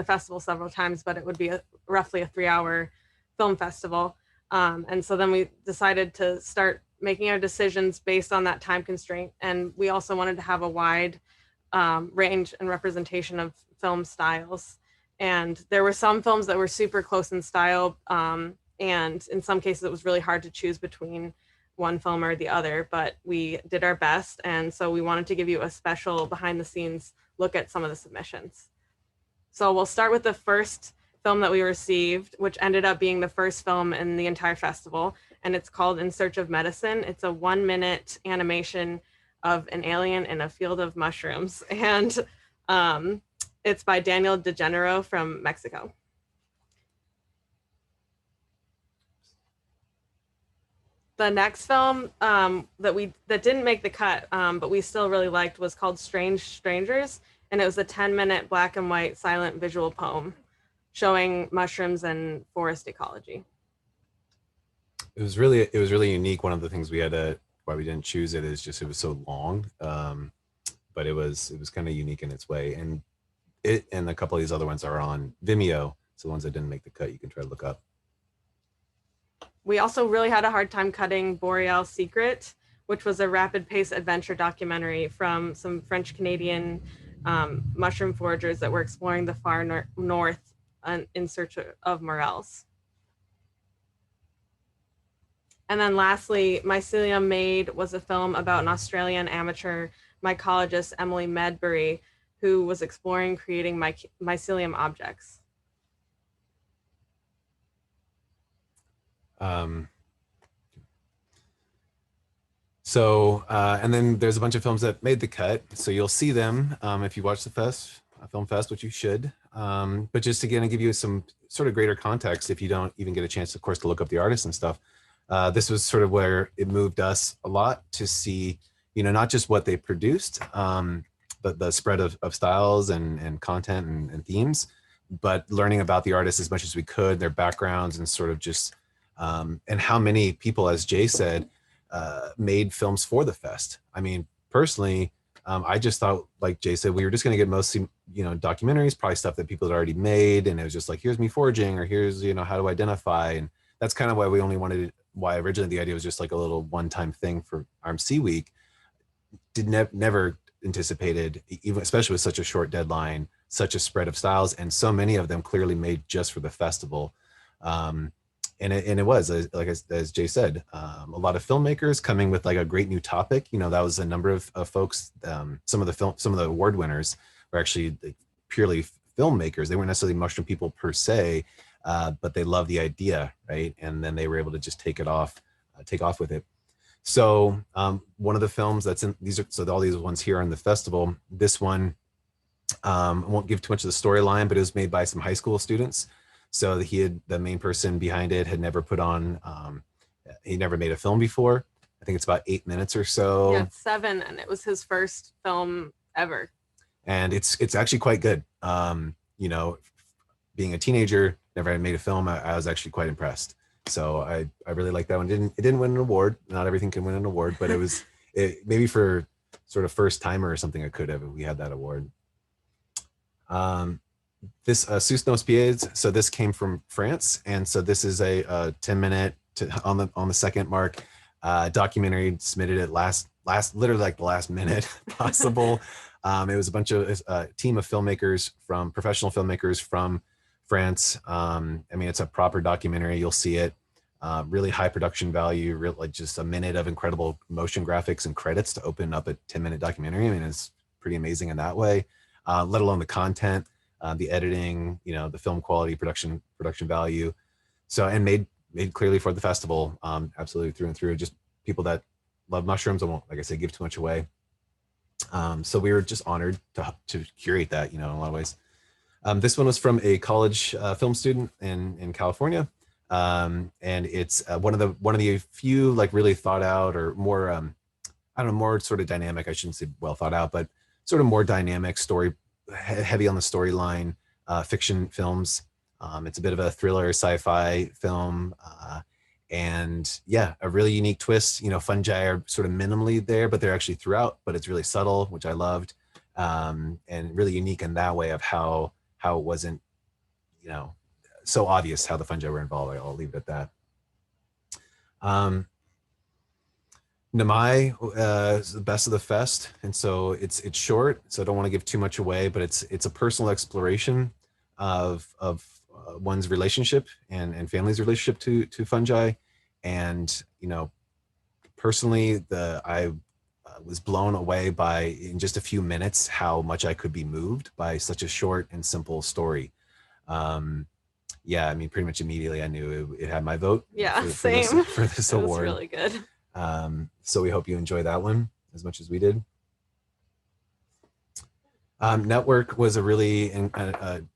festival several times, but it would be roughly a 3-hour film festival. And so then we decided to start making our decisions based on that time constraint. And we also wanted to have a wide range and representation of film styles. And there were some films that were super close in style, And in some cases, it was really hard to choose between one film or the other, but we did our best. And so we wanted to give you a special behind the scenes look at some of the submissions. So we'll start with the first film that we received, which ended up being the first film in the entire festival. And it's called In Search of Medicine. It's a 1-minute animation of an alien in a field of mushrooms. And it's by Daniel DeGenero from Mexico. The next film that didn't make the cut, but we still really liked, was called Strange Strangers. And it was a 10-minute black and white silent visual poem showing mushrooms and forest ecology.
It was really unique. One of the things why we didn't choose it is just it was so long, but it was kind of unique in its way. And it and a couple of these other ones are on Vimeo, so the ones that didn't make the cut you can try to look up.
We also really had a hard time cutting Boreal Secret, which was a rapid-paced adventure documentary from some French-Canadian mushroom foragers that were exploring the far north in search of morels. And then lastly, Mycelium Made was a film about an Australian amateur mycologist, Emily Medbury, who was exploring creating mycelium objects.
And then there's a bunch of films that made the cut. So you'll see them if you watch the film fest, which you should. But just again, to give you some sort of greater context, if you don't even get a chance, of course, to look up the artists and stuff, this was sort of where it moved us a lot to see, not just what they produced, but the spread of styles and content and themes, but learning about the artists as much as we could, their backgrounds, and sort of just, and how many people, as Jay said, made films for the fest. I mean, personally, I just thought, like Jay said, we were just going to get mostly, documentaries, probably stuff that people had already made. And it was just like, here's me foraging, or here's, how to identify. And that's kind of why we only wanted, why originally the idea was just like a little one-time thing for RMC week. Never anticipated, even especially with such a short deadline, such a spread of styles, and so many of them clearly made just for the festival. And it was, like as Jay said, a lot of filmmakers coming with like a great new topic. That was a number of folks. Some of the award winners were actually like purely filmmakers. They weren't necessarily mushroom people per se, but they loved the idea, right? And then they were able to just take off with it. So one of the films that's in all these ones here on the festival. This one, I won't give too much of the storyline, but it was made by some high school students. So the main person behind it had never he never made a film before. I think it's about 8 minutes or so.
Yeah, 7, and it was his first film ever. And
it's actually quite good. Being a teenager, never had made a film, I was actually quite impressed. So I really like that one. It didn't win an award. Not everything can win an award, but maybe for sort of first timer or something, it could have. We had that award. This Sous Nos Pieds. So this came from France, and so this is a 10-minute on the second mark documentary submitted at literally like the last minute possible. It was a bunch of a team of professional filmmakers from France. It's a proper documentary. You'll see it. Really high production value, like just a minute of incredible motion graphics and credits to open up a 10-minute documentary. It's pretty amazing in that way, let alone the content, the editing, the film quality, production value. So, and made clearly for the festival, absolutely through and through. Just people that love mushrooms. I won't, like I said, give too much away. So we were just honored to curate that, in a lot of ways. This one was from a college film student in California, and it's one of the few like really thought out or more more sort of dynamic. I shouldn't say well thought out, but sort of more dynamic story, heavy on the storyline fiction films. It's a bit of a thriller sci-fi film, and yeah, a really unique twist. Fungi are sort of minimally there, but they're actually throughout. But it's really subtle, which I loved, and really unique in that way of how it wasn't, so obvious how the fungi were involved. I'll leave it at that. Namai is the best of the fest, and so it's short, so I don't want to give too much away, but it's a personal exploration of one's relationship and family's relationship to fungi. And, you know, personally, I was blown away by, in just a few minutes, how much I could be moved by such a short and simple story. Yeah, I mean, pretty much immediately I knew it had my vote.
Yeah,
for
same.
for this
It was
award.
really good.
So we hope you enjoy that one as much as we did. Network was a really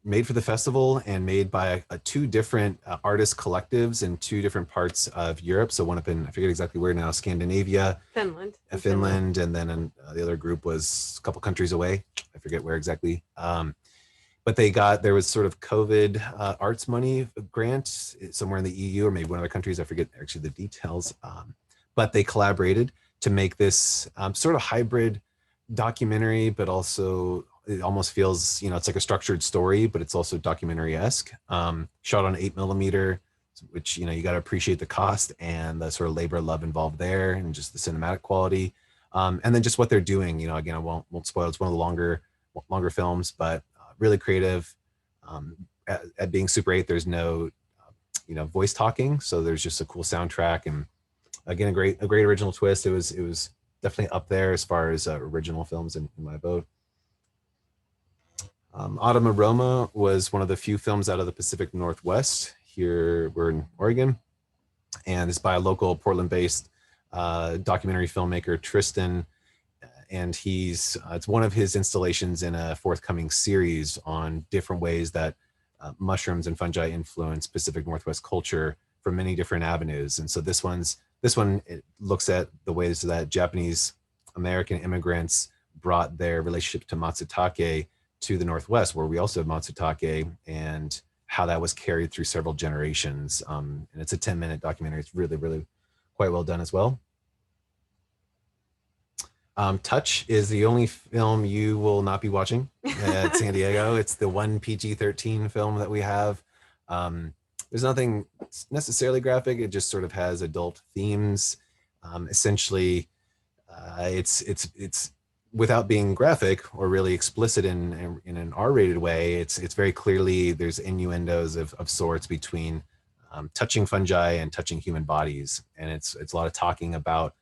made for the festival and made by two different artist collectives in two different parts of Europe. So one up in, I forget exactly where now, Scandinavia,
Finland.
Finland, and then the other group was a couple countries away. I forget where exactly. But there was sort of COVID arts money grant somewhere in the EU or maybe one of the countries. I forget actually the details. But they collaborated to make this sort of hybrid documentary, but also it almost feels, you know, it's like a structured story, but it's also documentary-esque. Shot on 8mm, which, you know, you got to appreciate the cost and the sort of labor love involved there, and just the cinematic quality. And then just what they're doing, you know, again, I won't spoil. It's one of the longer films, but really creative. At being Super 8, there's no, you know, voice talking, so there's just a cool soundtrack, and again, a great original twist. It was definitely up there as far as original films in my vote. Autumn Aroma was one of the few films out of the Pacific Northwest. Here we're in Oregon, and it's by a local Portland-based documentary filmmaker, Tristan. And it's one of his installations in a forthcoming series on different ways that mushrooms and fungi influence Pacific Northwest culture from many different avenues. And so this one it looks at the ways that Japanese American immigrants brought their relationship to matsutake to the Northwest, where we also have matsutake, and how that was carried through several generations. And it's a 10-minute documentary. It's really, really quite well done as well. Touch is the only film you will not be watching at San Diego. It's the one PG-13 film that we have. There's nothing necessarily graphic. It just sort of has adult themes. Essentially, it's without being graphic or really explicit in an R-rated way. It's very clearly, there's innuendos of sorts between touching fungi and touching human bodies, and it's a lot of talking about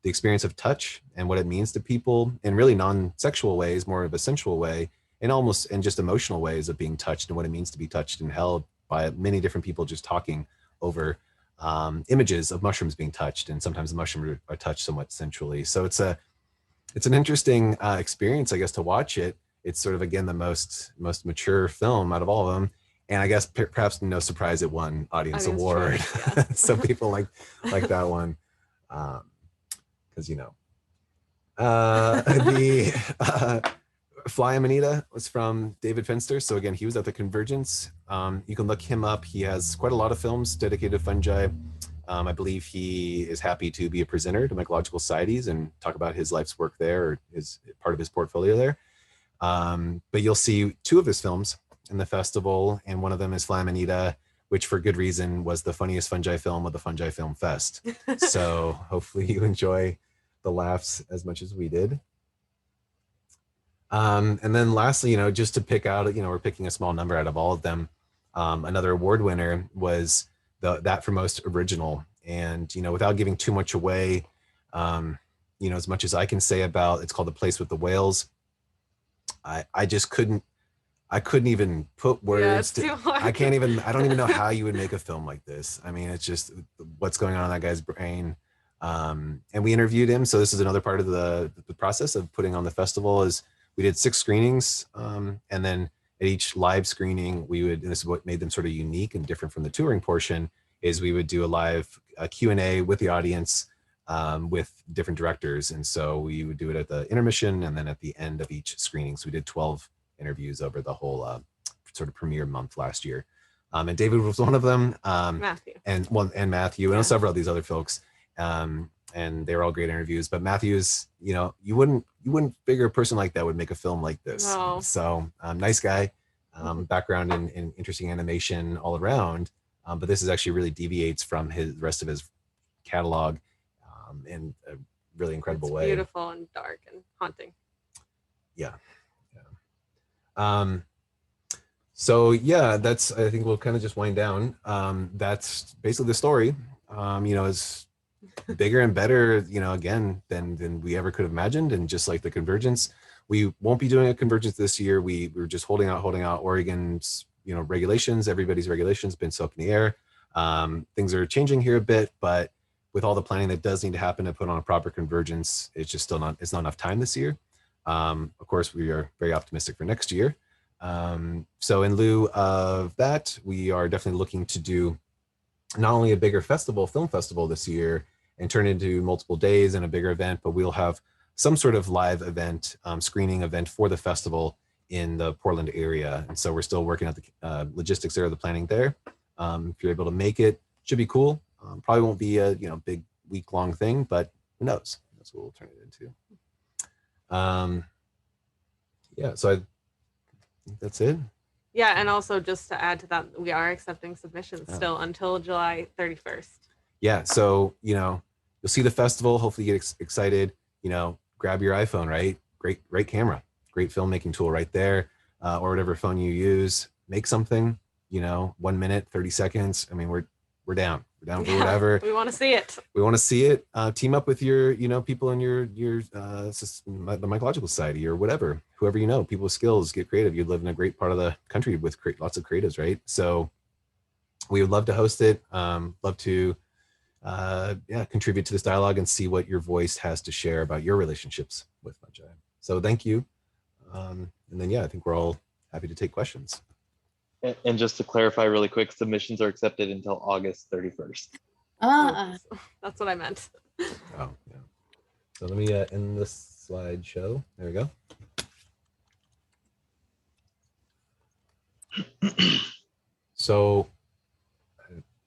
the experience of touch and what it means to people in really non-sexual ways, more of a sensual way, and just emotional ways of being touched, and what it means to be touched and held by many different people, just talking over images of mushrooms being touched, and sometimes the mushrooms are touched somewhat sensually. So it's an interesting experience, I guess, to watch it. It's sort of, again, the most mature film out of all of them, and I guess perhaps no surprise it won audience award. Yeah. Some people like that one. Because, you know, the Fly Amanita was from David Finster. So again, he was at the Convergence. You can look him up. He has quite a lot of films dedicated to fungi. I believe he is happy to be a presenter to Mycological Societies and talk about his life's work there, or his part of his portfolio there. But you'll see two of his films in the festival, and one of them is Fly Amanita, which for good reason was the funniest fungi film of the Fungi Film Fest. So hopefully you enjoy the laughs as much as we did. And then lastly, you know, just to pick out, you know, we're picking a small number out of all of them. Another award winner was that for most original. And, you know, without giving too much away, you know, as much as I can say about, it's called The Place with the Whales. I just couldn't even put words to, I don't even know how you would make a film like this. I mean, it's just what's going on in that guy's brain. And we interviewed him. So this is another part of the process of putting on the festival. Is we did 6 screenings. And then at each live screening, and this is what made them sort of unique and different from the touring portion, is we would do a live Q&A with the audience, with different directors. And so we would do it at the intermission and then at the end of each screening. So we did 12 interviews over the whole sort of premiere month last year. And David was one of them.
Matthew.
And Matthew, and several of these other folks. And they were all great interviews. But Matthew's, you know, you wouldn't figure a person like that would make a film like this.
No.
So nice guy, background in interesting animation all around. But this is actually really deviates from the rest of his catalog in a really incredible way.
Beautiful and dark and haunting.
Yeah. So yeah, I think we'll kind of just wind down. That's basically the story. Is bigger and better, again, than we ever could have imagined. And just like the convergence, we won't be doing a convergence this year. We're just holding out. Oregon's, regulations, everybody's regulations been so up in the air. Things are changing here a bit, but with all the planning that does need to happen to put on a proper convergence, it's not enough time this year. Of course, we are very optimistic for next year. So in lieu of that, we are definitely looking to do not only a bigger film festival this year and turn it into multiple days and a bigger event, but we'll have some sort of live event, screening event for the festival in the Portland area. And so we're still working at the logistics there, the planning there. If you're able to make it, should be cool. Probably won't be a big week-long thing, but who knows? That's what we'll turn it into. Yeah, so I think that's it.
Yeah, and also just to add to that, we are accepting submissions still until July 31st.
Yeah, so you'll see the festival. Hopefully, you get excited. Grab your iPhone, right? Great camera, great filmmaking tool right there, or whatever phone you use. Make something. 1 minute, 30 seconds. I mean, we're down. We're down for whatever.
We want to see it.
We want to see it. Team up with your people in your the Mycological Society or whatever, whoever people with skills. Get creative. You live in a great part of the country with lots of creatives, right? So we would love to host it. Love to contribute to this dialogue and see what your voice has to share about your relationships with fungi. So thank you. And then I think we're all happy to take questions.
And just to clarify really quick, submissions are accepted until August 31st.
That's what I meant.
Oh, yeah. So let me end this slideshow. There we go. So,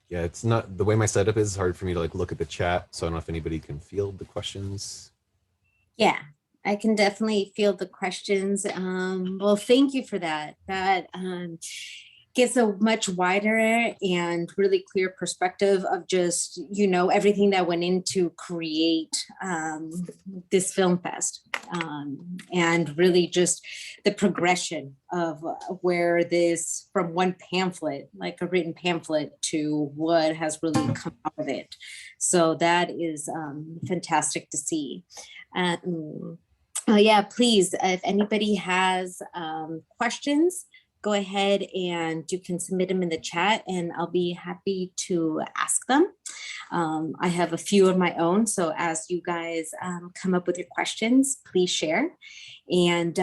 it's not the way my setup is. It's hard for me to look at the chat. So I don't know if anybody can field the questions.
Yeah, I can definitely field the questions. Well, thank you for that. That gives a much wider and really clear perspective of just, everything that went into create this film fest. And really just the progression of where this, from one pamphlet, like a written pamphlet, to what has really come out of it. So that is fantastic to see. Yeah, please, if anybody has questions, go ahead and you can submit them in the chat and I'll be happy to ask them. I have a few of my own. So as you guys come up with your questions, please share. And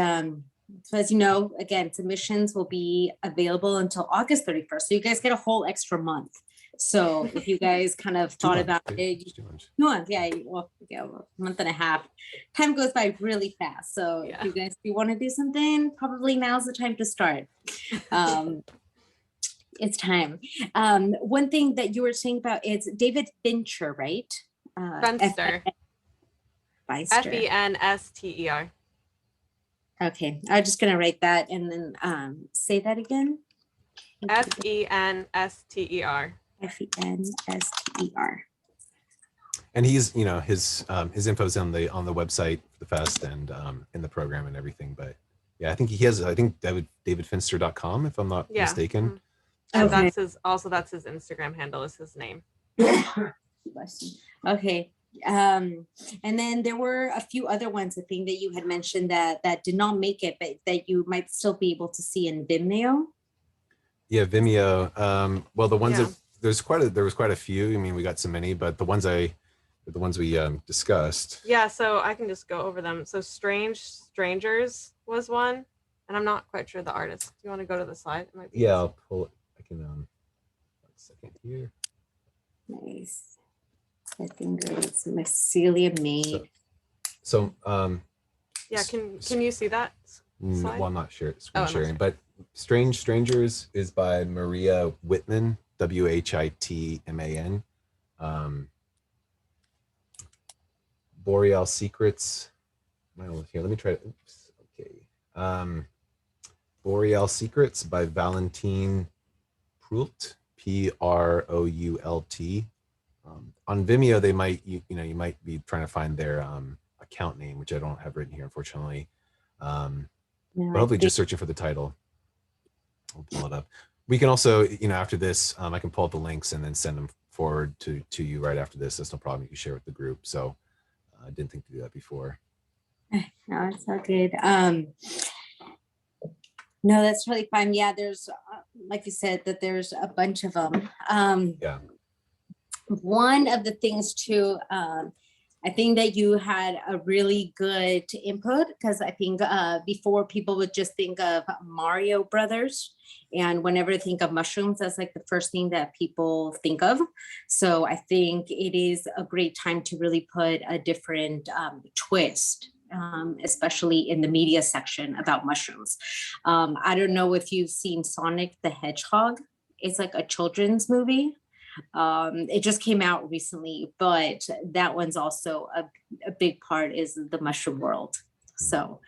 so as you know, again, submissions will be available until August 31st. So you guys get a whole extra month. So if you guys kind of thought about it, a month and a half, time goes by really fast. So if you want to do something, probably now's the time to start. It's time. One thing that you were saying about is David Fincher, right?
Fenster. Fenster.
Okay, I'm just gonna write that and then say that again.
Fenster.
Fenster.
And he's, his info's on the website for the fest and in the program and everything. But I think he has, davidfinster.com, if I'm not mistaken.
And that's his Instagram handle is his name.
Okay. And then there were a few other ones, I think, that you had mentioned that did not make it, but that you might still be able to see in Vimeo.
Yeah, Vimeo. Well, the ones that there was quite a few. I mean, we got so many, but the ones we discussed.
Yeah, so I can just go over them. So Strangers was one, and I'm not quite sure the artist. Do you want to go to the slide? It might be
I'll pull it. I can 1 second here.
Nice. I think it's Mycelia made.
So
can you see that slide?
Well, I'm not sure. Screen sharing, but Strangers is by Maria Whitman, Whitman. Boreal Secrets. Here, let me try it. Oops. Okay. Boreal Secrets by Valentine Proult, Proult. On Vimeo, they might you might be trying to find their account name, which I don't have written here, unfortunately. But hopefully, just searching for the title. I'll pull it up. We can also, after this, I can pull up the links and then send them forward to you right after this. That's no problem. You can share with the group. So I didn't think to do that before.
No, it's all good. No, that's really fine. Yeah, there's, like you said, that there's a bunch of them.
Yeah.
One of the things too, I think that you had a really good input, because I think before people would just think of Mario Brothers, and whenever they think of mushrooms, that's like the first thing that people think of. So I think it is a great time to really put a different twist, especially in the media section about mushrooms. I don't know if you've seen Sonic the Hedgehog. It's like a children's movie. It just came out recently, but that one's also a big part is the mushroom world. So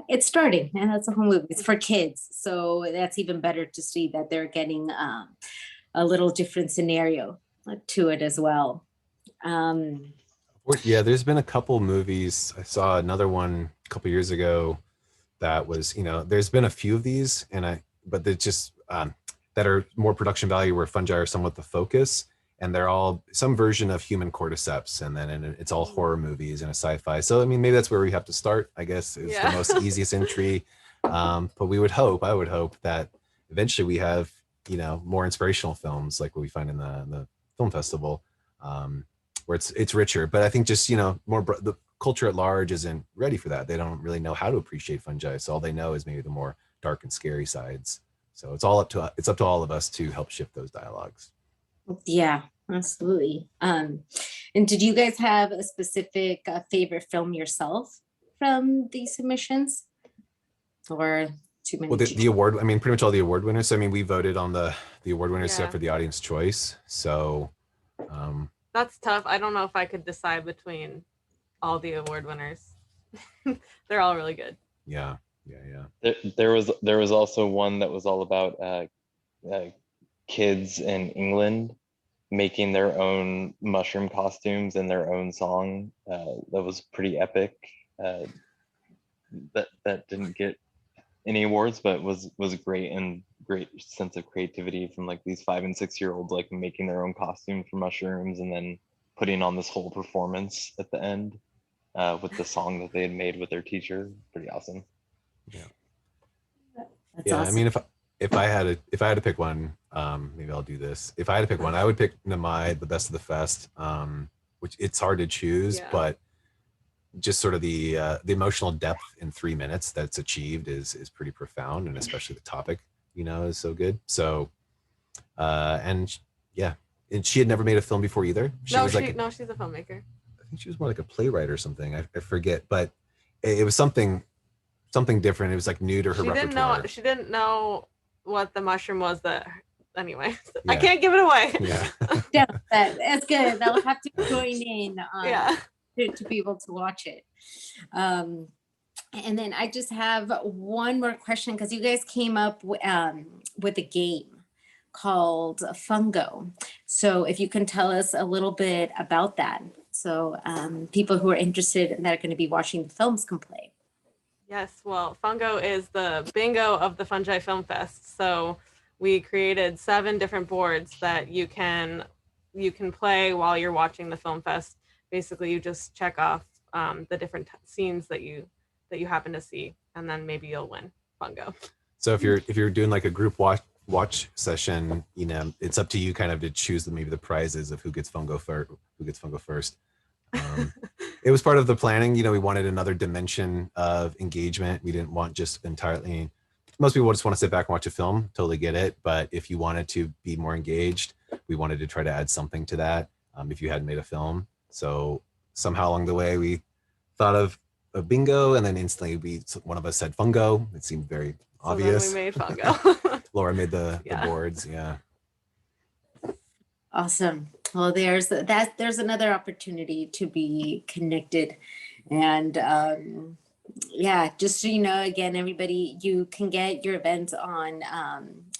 it's starting, and that's a whole movie. It's for kids, so that's even better to see that they're getting a little different scenario to it as well.
Yeah, there's been a couple movies. I saw another one a couple years ago that was, there's been a few of these, but they're just that are more production value, where fungi are somewhat the focus, and they're all some version of human cordyceps, and then it's all horror movies and a sci-fi. So I mean, maybe that's where we have to start, I guess, is the most easiest entry. But I would hope that eventually we have, more inspirational films like what we find in the film festival, where it's richer. But I think just, the culture at large isn't ready for that. They don't really know how to appreciate fungi. So all they know is maybe the more dark and scary sides. So it's up to all of us to help shift those dialogues.
Yeah, absolutely. And did you guys have a specific favorite film yourself from these submissions, or too many?
Well, the award, I mean, pretty much all the award winners. I mean, we voted on the award winners except for the audience choice. So
that's tough. I don't know if I could decide between all the award winners. They're all really good.
Yeah.
There was also one that was all about kids in England making their own mushroom costumes and their own song. That was pretty epic. That didn't get any awards, but was great, and great sense of creativity from like these 5 and 6 year olds, like making their own costumes for mushrooms and then putting on this whole performance at the end with the song that they had made with their teacher. Pretty awesome.
That's awesome.
I mean, if I had to pick one, maybe I'll do this. If I had to pick one, I would pick Kumeyaay, the best of the fest, which it's hard to choose, but just sort of the emotional depth in 3 minutes that's achieved is pretty profound, and especially the topic, is so good. So, and she had never made a film before either.
She's a filmmaker.
I think she was more like a playwright or something. I forget, but it was something different. It was like new to her repertoire.
She didn't know what the mushroom was. Anyway, I can't give it away.
Yeah, that's good. They'll have to join in to be able to watch it. And then I just have one more question, because you guys came up with a game called Fungo. So if you can tell us a little bit about that, so people who are interested and that are going to be watching the films can play.
Yes, well, Fungo is the bingo of the Fungi Film Fest. So we created 7 different boards that you can play while you're watching the film fest. Basically, you just check off the different scenes that you happen to see, and then maybe you'll win Fungo. So
if you're doing like a group watch session, it's up to you kind of to choose maybe the prizes of who gets Fungo first. It was part of the planning. We wanted another dimension of engagement. We didn't want just entirely. Most people just want to sit back and watch a film. Totally get it. But if you wanted to be more engaged, we wanted to try to add something to that. If you hadn't made a film, so somehow along the way we thought of a bingo, and then instantly one of us said Fungo. It seemed very obvious.
So then we made Fungo.
Laura made the boards. Yeah.
Awesome. Well, there's another opportunity to be connected, and just so you know, again, everybody, you can get your events on.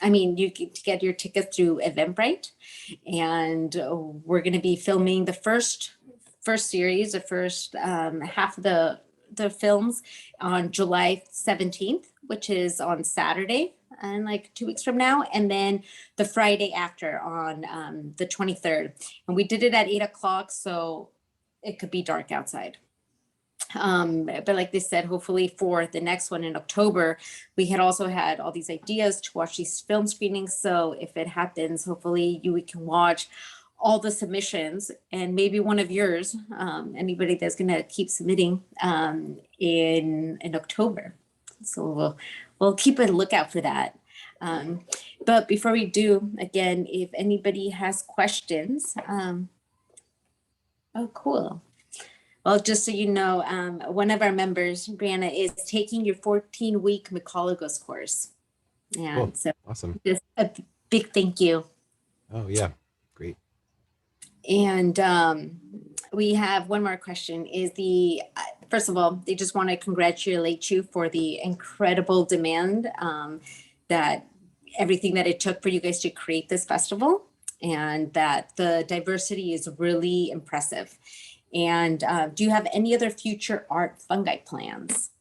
You can get your tickets through Eventbrite, and we're going to be filming the first series, the first half of the films on July 17th, which is on Saturday. in like 2 weeks from now, and then the Friday after on the 23rd. And we did it at 8 o'clock, so it could be dark outside. But like they said, hopefully for the next one in October, we had also had all these ideas to watch these film screenings. So if it happens, hopefully we can watch all the submissions and maybe one of yours, anybody that's going to keep submitting in October. So we'll keep a lookout for that. But before we do, again, if anybody has questions, oh, cool. Well, just so you know, one of our members, Brianna, is taking your 14-week mycologist course. And
Cool.
so
Awesome.
just a big thank you.
Oh yeah, great.
And we have one more question. First of all, they just want to congratulate you for the incredible demand that everything that it took for you guys to create this festival, and that the diversity is really impressive. And do you have any other future art fungi plans?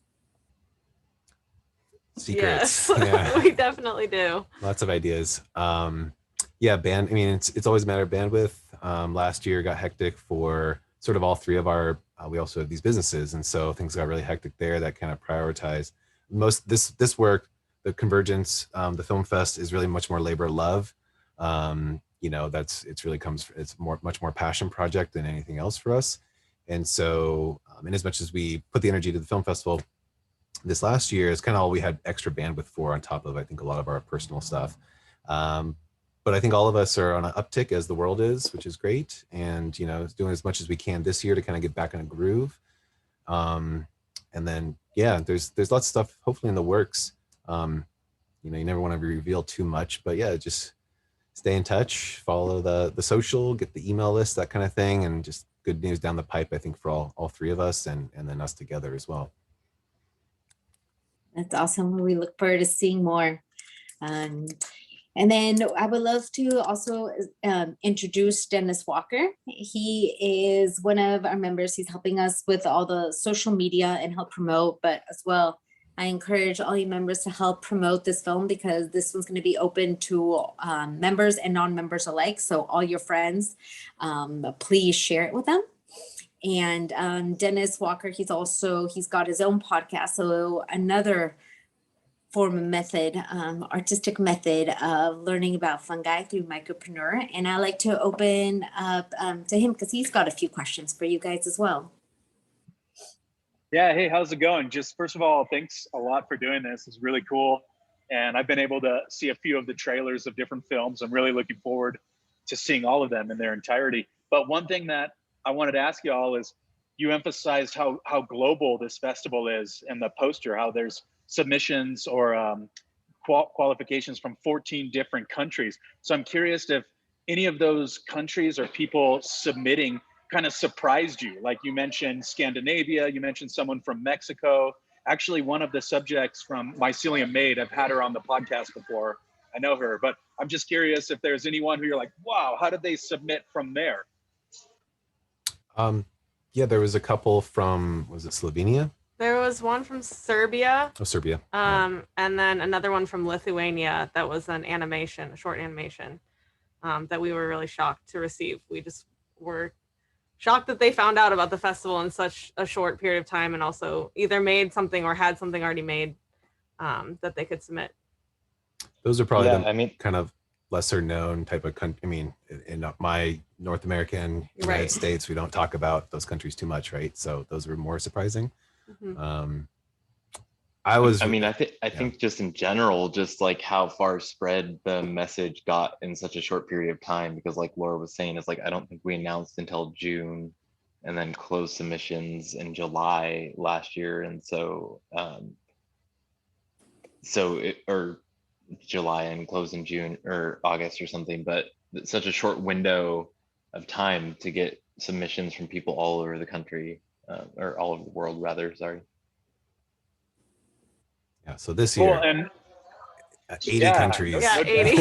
Secrets.
Yes,
Yeah.
we definitely do.
Lots of ideas. Yeah, I mean, it's always a matter of bandwidth. Last year got hectic for sort of all three of our, we also have these businesses. And so things got really hectic there that kind of prioritized this work, the Convergence, the Film Fest is really much more labor of love. You know, it's much more passion project than anything else for us. And so, in as much as we put the energy to the film festival this last year, it's kind of all we had extra bandwidth for on top of, I think, a lot of our personal stuff. But I think all of us are on an uptick as the world is, which is great. And, you know, doing as much as we can this year to kind of get back in a groove. And then, yeah, there's lots of stuff hopefully in the works. You know, you never want to reveal too much, but yeah, just stay in touch, follow the social, get the email list, that kind of thing. And just good news down the pipe, I think, for all three of us and then us together as well.
That's awesome. We look forward to seeing more. And then I would love to also introduce Dennis Walker. He is one of our members. He's helping us with all the social media and help promote, but as well, I encourage all you members to help promote this film, because this one's going to be open to members and non-members alike. So all your friends, please share it with them. And Dennis Walker, he's got his own podcast. So another form of method, artistic method of learning about fungi through Mycopreneur. And I like to open up to him because he's got a few questions for you guys as well.
Yeah, hey, how's it going? Just first of all, thanks a lot for doing this. It's really cool. And I've been able to see a few of the trailers of different films. I'm really looking forward to seeing all of them in their entirety. But one thing that I wanted to ask you all is, you emphasized how global this festival is in the poster, how there's submissions or qualifications from 14 different countries. So I'm curious if any of those countries or people submitting kind of surprised you. Like you mentioned Scandinavia, you mentioned someone from Mexico. Actually, one of the subjects from Mycelium Maid, I've had her on the podcast before. I know her, but I'm just curious if there's anyone who you're like, wow, how did they submit from there?
Yeah, there was a couple from, was it Slovenia?
There was one from Serbia.
Oh, Serbia.
And then another one from Lithuania that was an animation, a short animation, that we were really shocked to receive. We just were shocked that they found out about the festival in such a short period of time, and also either made something or had something already made that they could submit.
Those are probably kind of lesser known type of country. I mean, in my North American United States, we don't talk about those countries too much, right? So those were more surprising. Mm-hmm.
I think just in general, just like how far spread the message got in such a short period of time, because like Laura was saying, it's like, I don't think we announced until June and then closed submissions in July last year. And so, or July and closed in June or August or something, but it's such a short window of time to get submissions from people all over the country, or all over the world rather, sorry.
Yeah, so this year,
and
80 countries.
Yeah, 80.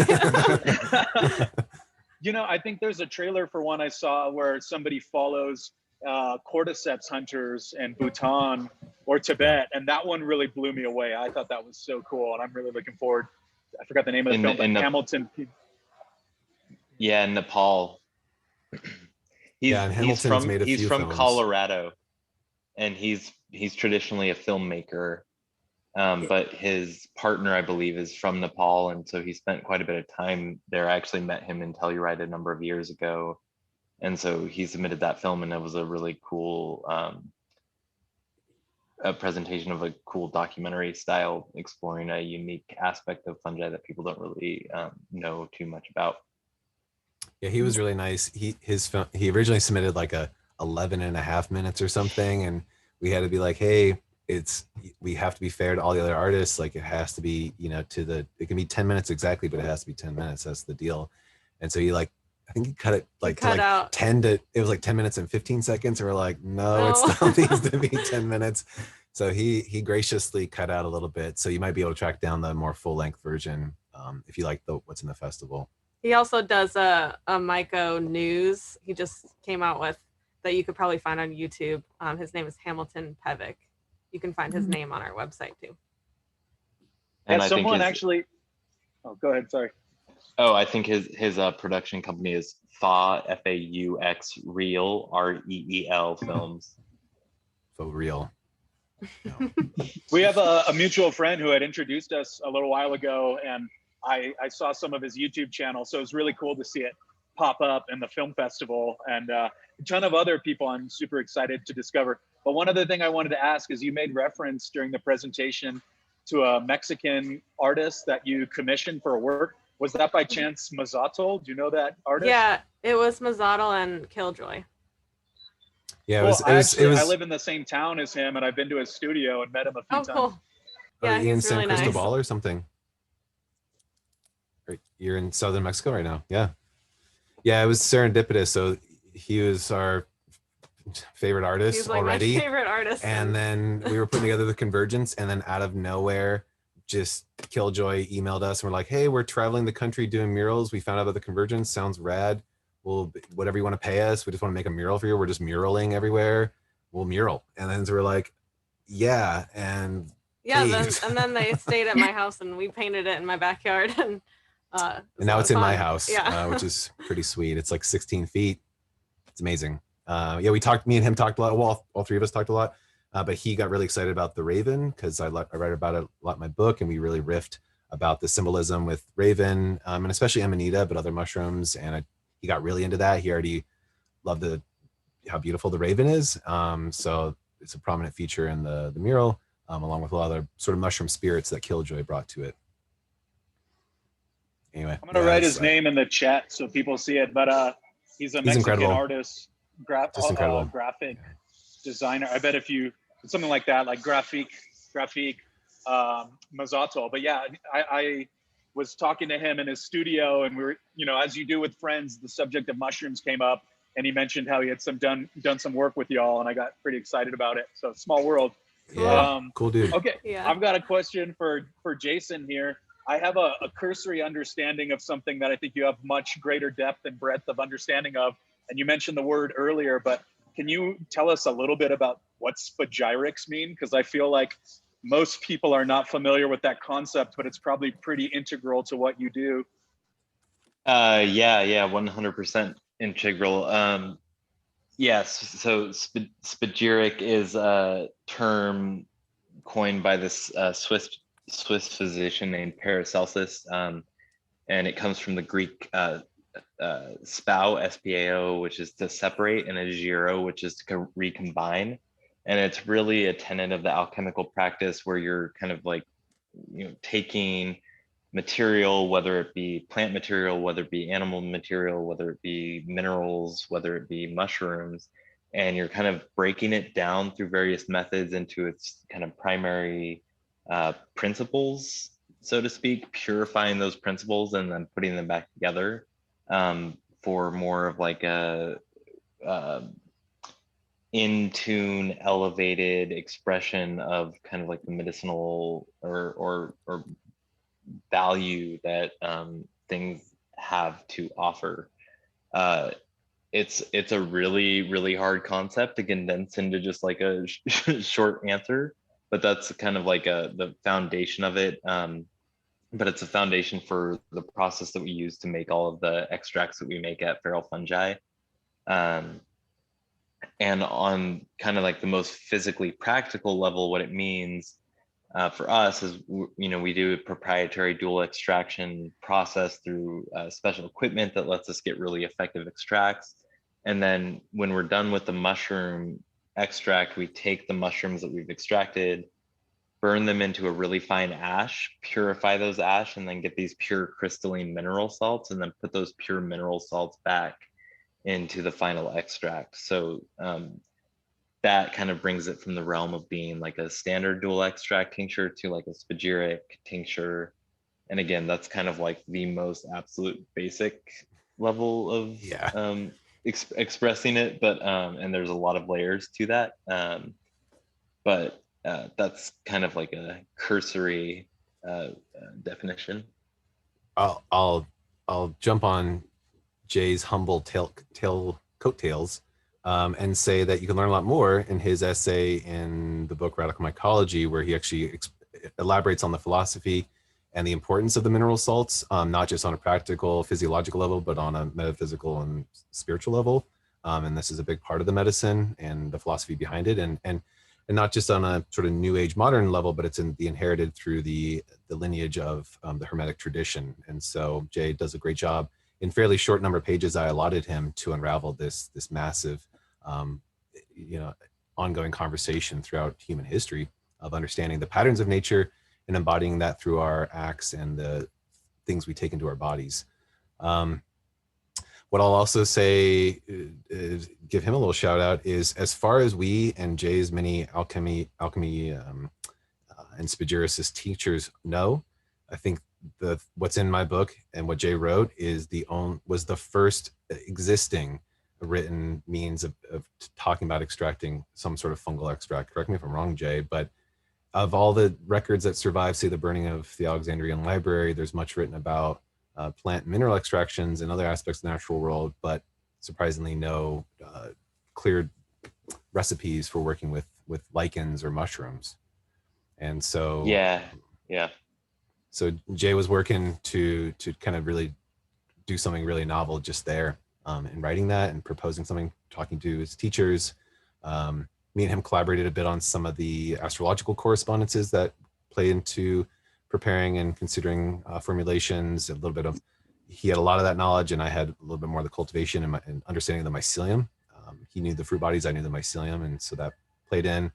You know, I think there's a trailer for one I saw where somebody follows cordyceps hunters in Bhutan or Tibet, and that one really blew me away. I thought that was so cool, and I'm really looking forward I forgot the name of the film, but Hamilton.
Yeah, Nepal.
And Hamilton's made a few
he's from
films.
Colorado, and he's traditionally a filmmaker. But his partner, I believe, is from Nepal, and so he spent quite a bit of time there. I actually met him in Telluride a number of years ago, and so he submitted that film, and it was a really cool a presentation of a cool documentary style, exploring a unique aspect of fungi that people don't really know too much about.
Yeah, he was really nice. He originally submitted like a 11.5 minutes or something, and we had to be like, hey, we have to be fair to all the other artists. Like it has to be, it can be 10 minutes exactly, but it has to be 10 minutes. That's the deal. And so I think he cut it out 10 to, it was like 10 minutes and 15 seconds. And we're like, no, it still needs to be 10 minutes. So he graciously cut out a little bit. So you might be able to track down the more full length version if you like what's in the festival.
He also does a Myco news. He just came out with that you could probably find on YouTube. His name is Hamilton Pevic. You can find his name on our website too.
And
someone actually, oh, go ahead, sorry.
Oh, I think his production company is FAUX, F-A-U-X, Real, R-E-E-L Films.
So real. No.
We have a mutual friend who had introduced us a little while ago, and I saw some of his YouTube channel, so it was really cool to see it pop up in the film festival, and a ton of other people I'm super excited to discover. But one other thing I wanted to ask is you made reference during the presentation to a Mexican artist that you commissioned for work. Was that by chance Mazatl? Do you know that artist?
Yeah, it was Mazatl and Killjoy.
Yeah,
well,
it was.
I live in the same town as him, and I've been to his studio and met him a few times.
Cool. Yeah,
Are you in
he's
San
really
Cristobal
nice.
or something? You're in southern Mexico right now. Yeah. It was serendipitous. So he was our favorite artist
He's like
already.
my favorite artist.
And then we were putting together the convergence, and then out of nowhere, just Killjoy emailed us and we're like, hey, we're traveling the country doing murals. We found out about the convergence. Sounds rad. Well, whatever you want to pay us, we just want to make a mural for you. We're just muraling everywhere. We'll mural. And then so we're like, yeah. And
then they stayed at my house and we painted it in my backyard. And
now it's in my house,
yeah.
which is pretty sweet. It's like 16 feet. It's amazing. Me and him talked a lot. Well, all three of us talked a lot, but he got really excited about the raven because I write about it a lot in my book, and we really riffed about the symbolism with raven, and especially amanita, but other mushrooms. And he got really into that. He already loved how beautiful the raven is. So it's a prominent feature in the mural, along with a lot of other sort of mushroom spirits that Killjoy brought to it. Anyway,
I'm gonna write his name in the chat so people see it. But he's a Mexican
incredible.
Artist, graphic designer. I bet if you something like that, like graphic Mazatl. But yeah, I was talking to him in his studio, and we were, as you do with friends, the subject of mushrooms came up, and he mentioned how he had done some work with y'all, and I got pretty excited about it. So small world.
Yeah, cool dude.
Okay,
yeah.
I've got a question for Jason here. I have a cursory understanding of something that I think you have much greater depth and breadth of understanding of. And you mentioned the word earlier, but can you tell us a little bit about what spagyrics mean? Because I feel like most people are not familiar with that concept, but it's probably pretty integral to what you do.
Yeah, 100% integral. Yes, so spagyric is a term coined by this Swiss physician named Paracelsus, and it comes from the Greek spao, S-P-A-O, which is to separate, and a giro, which is to recombine. And it's really a tenet of the alchemical practice where you're kind of like, taking material, whether it be plant material, whether it be animal material, whether it be minerals, whether it be mushrooms, and you're kind of breaking it down through various methods into its kind of primary principles, so to speak, purifying those principles and then putting them back together for more of like a in tune, elevated expression of kind of like the medicinal or value that things have to offer. It's a really, really hard concept to condense into just like a short answer, but that's kind of like the foundation of it. but it's a foundation for the process that we use to make all of the extracts that we make at Feral Fungi. And on kind of like the most physically practical level, what it means for us is, we do a proprietary dual extraction process through special equipment that lets us get really effective extracts. And then when we're done with the mushroom extract, we take the mushrooms that we've extracted, burn them into a really fine ash, purify those ash, and then get these pure crystalline mineral salts, and then put those pure mineral salts back into the final extract. So that kind of brings it from the realm of being like a standard dual extract tincture to like a spagyric tincture. And again, that's kind of like the most absolute basic level of expressing it, but and there's a lot of layers to that. But that's kind of like a cursory definition.
I'll jump on Jay's humble coattails and say that you can learn a lot more in his essay in the book Radical Mycology, where he actually elaborates on the philosophy and the importance of the mineral salts, not just on a practical physiological level, but on a metaphysical and spiritual level. And this is a big part of the medicine and the philosophy behind it, and not just on a sort of new age modern level, but it's inherited through the lineage of the Hermetic tradition. And so Jay does a great job. In fairly short number of pages, I allotted him to unravel this massive, ongoing conversation throughout human history of understanding the patterns of nature and embodying that through our acts and the things we take into our bodies. What I'll also say, give him a little shout out, is as far as we and Jay's many alchemy and spagyricist teachers know, I think what's in my book and what Jay wrote was the first existing written means of talking about extracting some sort of fungal extract. Correct me if I'm wrong, Jay, but of all the records that survive, say the burning of the Alexandrian Library, there's much written about plant and mineral extractions and other aspects of the natural world, but surprisingly no clear recipes for working with lichens or mushrooms. And so so Jay was working to kind of really do something really novel just there, in writing that and proposing something, talking to his teachers. Me and him collaborated a bit on some of the astrological correspondences that play into preparing and considering formulations. He had a lot of that knowledge, and I had a little bit more of the cultivation and understanding of the mycelium. He knew the fruit bodies, I knew the mycelium, and so that played in.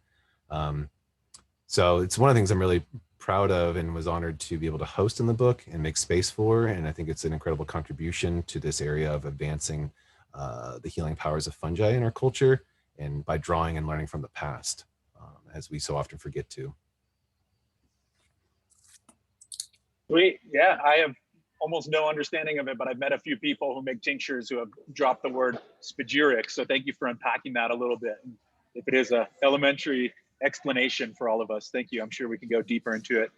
So it's one of the things I'm really proud of and was honored to be able to host in the book and make space for. And I think it's an incredible contribution to this area of advancing the healing powers of fungi in our culture, and by drawing and learning from the past, as we so often forget to.
Sweet. Yeah, I have almost no understanding of it, but I've met a few people who make tinctures who have dropped the word spagyric. So thank you for unpacking that a little bit. And if it is a elementary explanation for all of us, thank you. I'm sure we can go deeper into it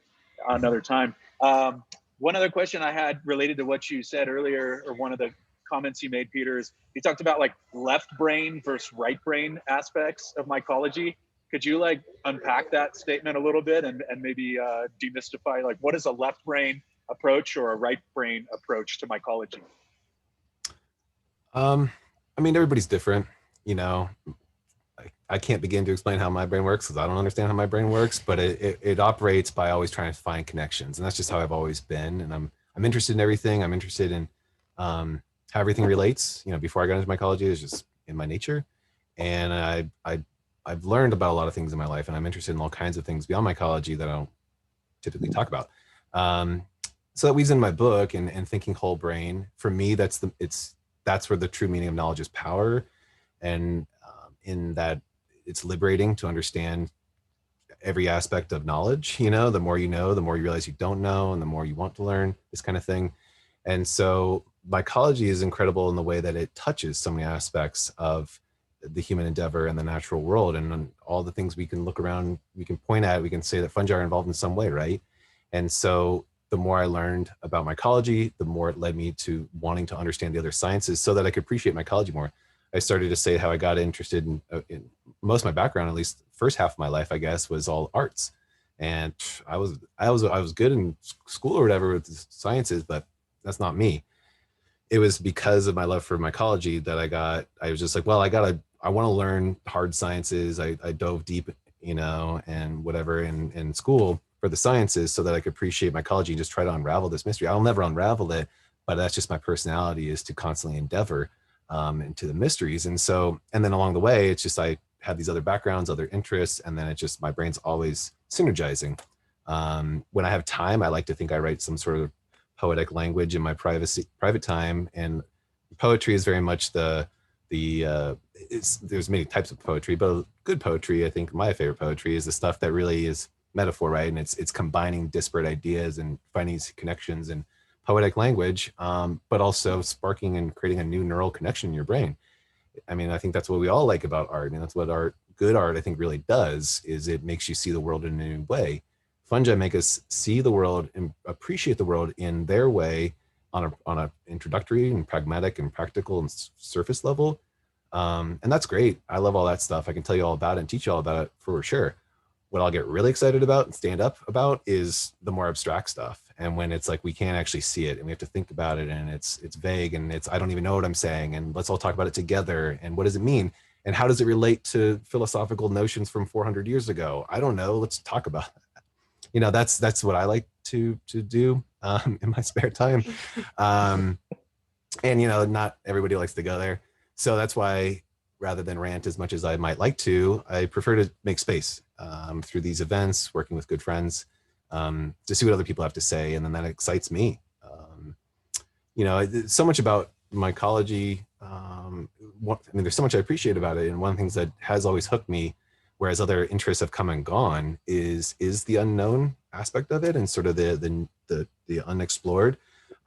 another time. One other question I had related to what you said earlier, or one of the comments you made, Peter, is you talked about like left brain versus right brain aspects of mycology. Could you like unpack that statement a little bit and maybe demystify, like, what is a left brain approach or a right brain approach to mycology?
I mean, everybody's different, I can't begin to explain how my brain works because I don't understand how my brain works, but it operates by always trying to find connections. And that's just how I've always been. And I'm interested in everything. I'm interested in how everything relates. Before I got into mycology, it was just in my nature. And I've learned about a lot of things in my life, and I'm interested in all kinds of things beyond mycology that I don't typically talk about. So that weaves in my book and thinking whole brain. For me, that's where the true meaning of knowledge is power. And in that it's liberating to understand every aspect of knowledge. The more you know, the more you realize you don't know, and the more you want to learn, this kind of thing. And so mycology is incredible in the way that it touches so many aspects of the human endeavor and the natural world, and all the things we can look around, we can point at, we can say that fungi are involved in some way, right? And so the more I learned about mycology, the more it led me to wanting to understand the other sciences so that I could appreciate mycology more. I started to say how I got interested in most of my background, at least first half of my life, I guess, was all arts. And I was good in school or whatever with the sciences, but that's not me. It was because of my love for mycology that I was just like, well, I want to learn hard sciences. I dove deep, and whatever in school for the sciences so that I could appreciate mycology and just try to unravel this mystery. I'll never unravel it, but that's just my personality, is to constantly endeavor into the mysteries. And then along the way, it's just, I had these other backgrounds, other interests, and then it's just, my brain's always synergizing. When I have time, I like to think I write some sort of poetic language in my private time, and poetry is very much there's many types of poetry, but good poetry, I think my favorite poetry is the stuff that really is metaphor, right? And it's combining disparate ideas and finding these connections in poetic language, but also sparking and creating a new neural connection in your brain. I mean, I think that's what we all like about art. I mean, that's what good art, I think, really does, is it makes you see the world in a new way. Fungi make us see the world and appreciate the world in their way, on a introductory and pragmatic and practical and surface level. And that's great. I love all that stuff. I can tell you all about it and teach you all about it for sure. What I'll get really excited about and stand up about is the more abstract stuff. And when it's like, we can't actually see it and we have to think about it, and it's vague, and I don't even know what I'm saying, and let's all talk about it together. And what does it mean? And how does it relate to philosophical notions from 400 years ago? I don't know. Let's talk about it. That's what I like to do in my spare time. And not everybody likes to go there. So that's why, rather than rant as much as I might like to, I prefer to make space through these events, working with good friends, to see what other people have to say. And then that excites me. So much about mycology. There's so much I appreciate about it. And one of the things that has always hooked me, whereas other interests have come and gone, is the unknown aspect of it, and sort of the unexplored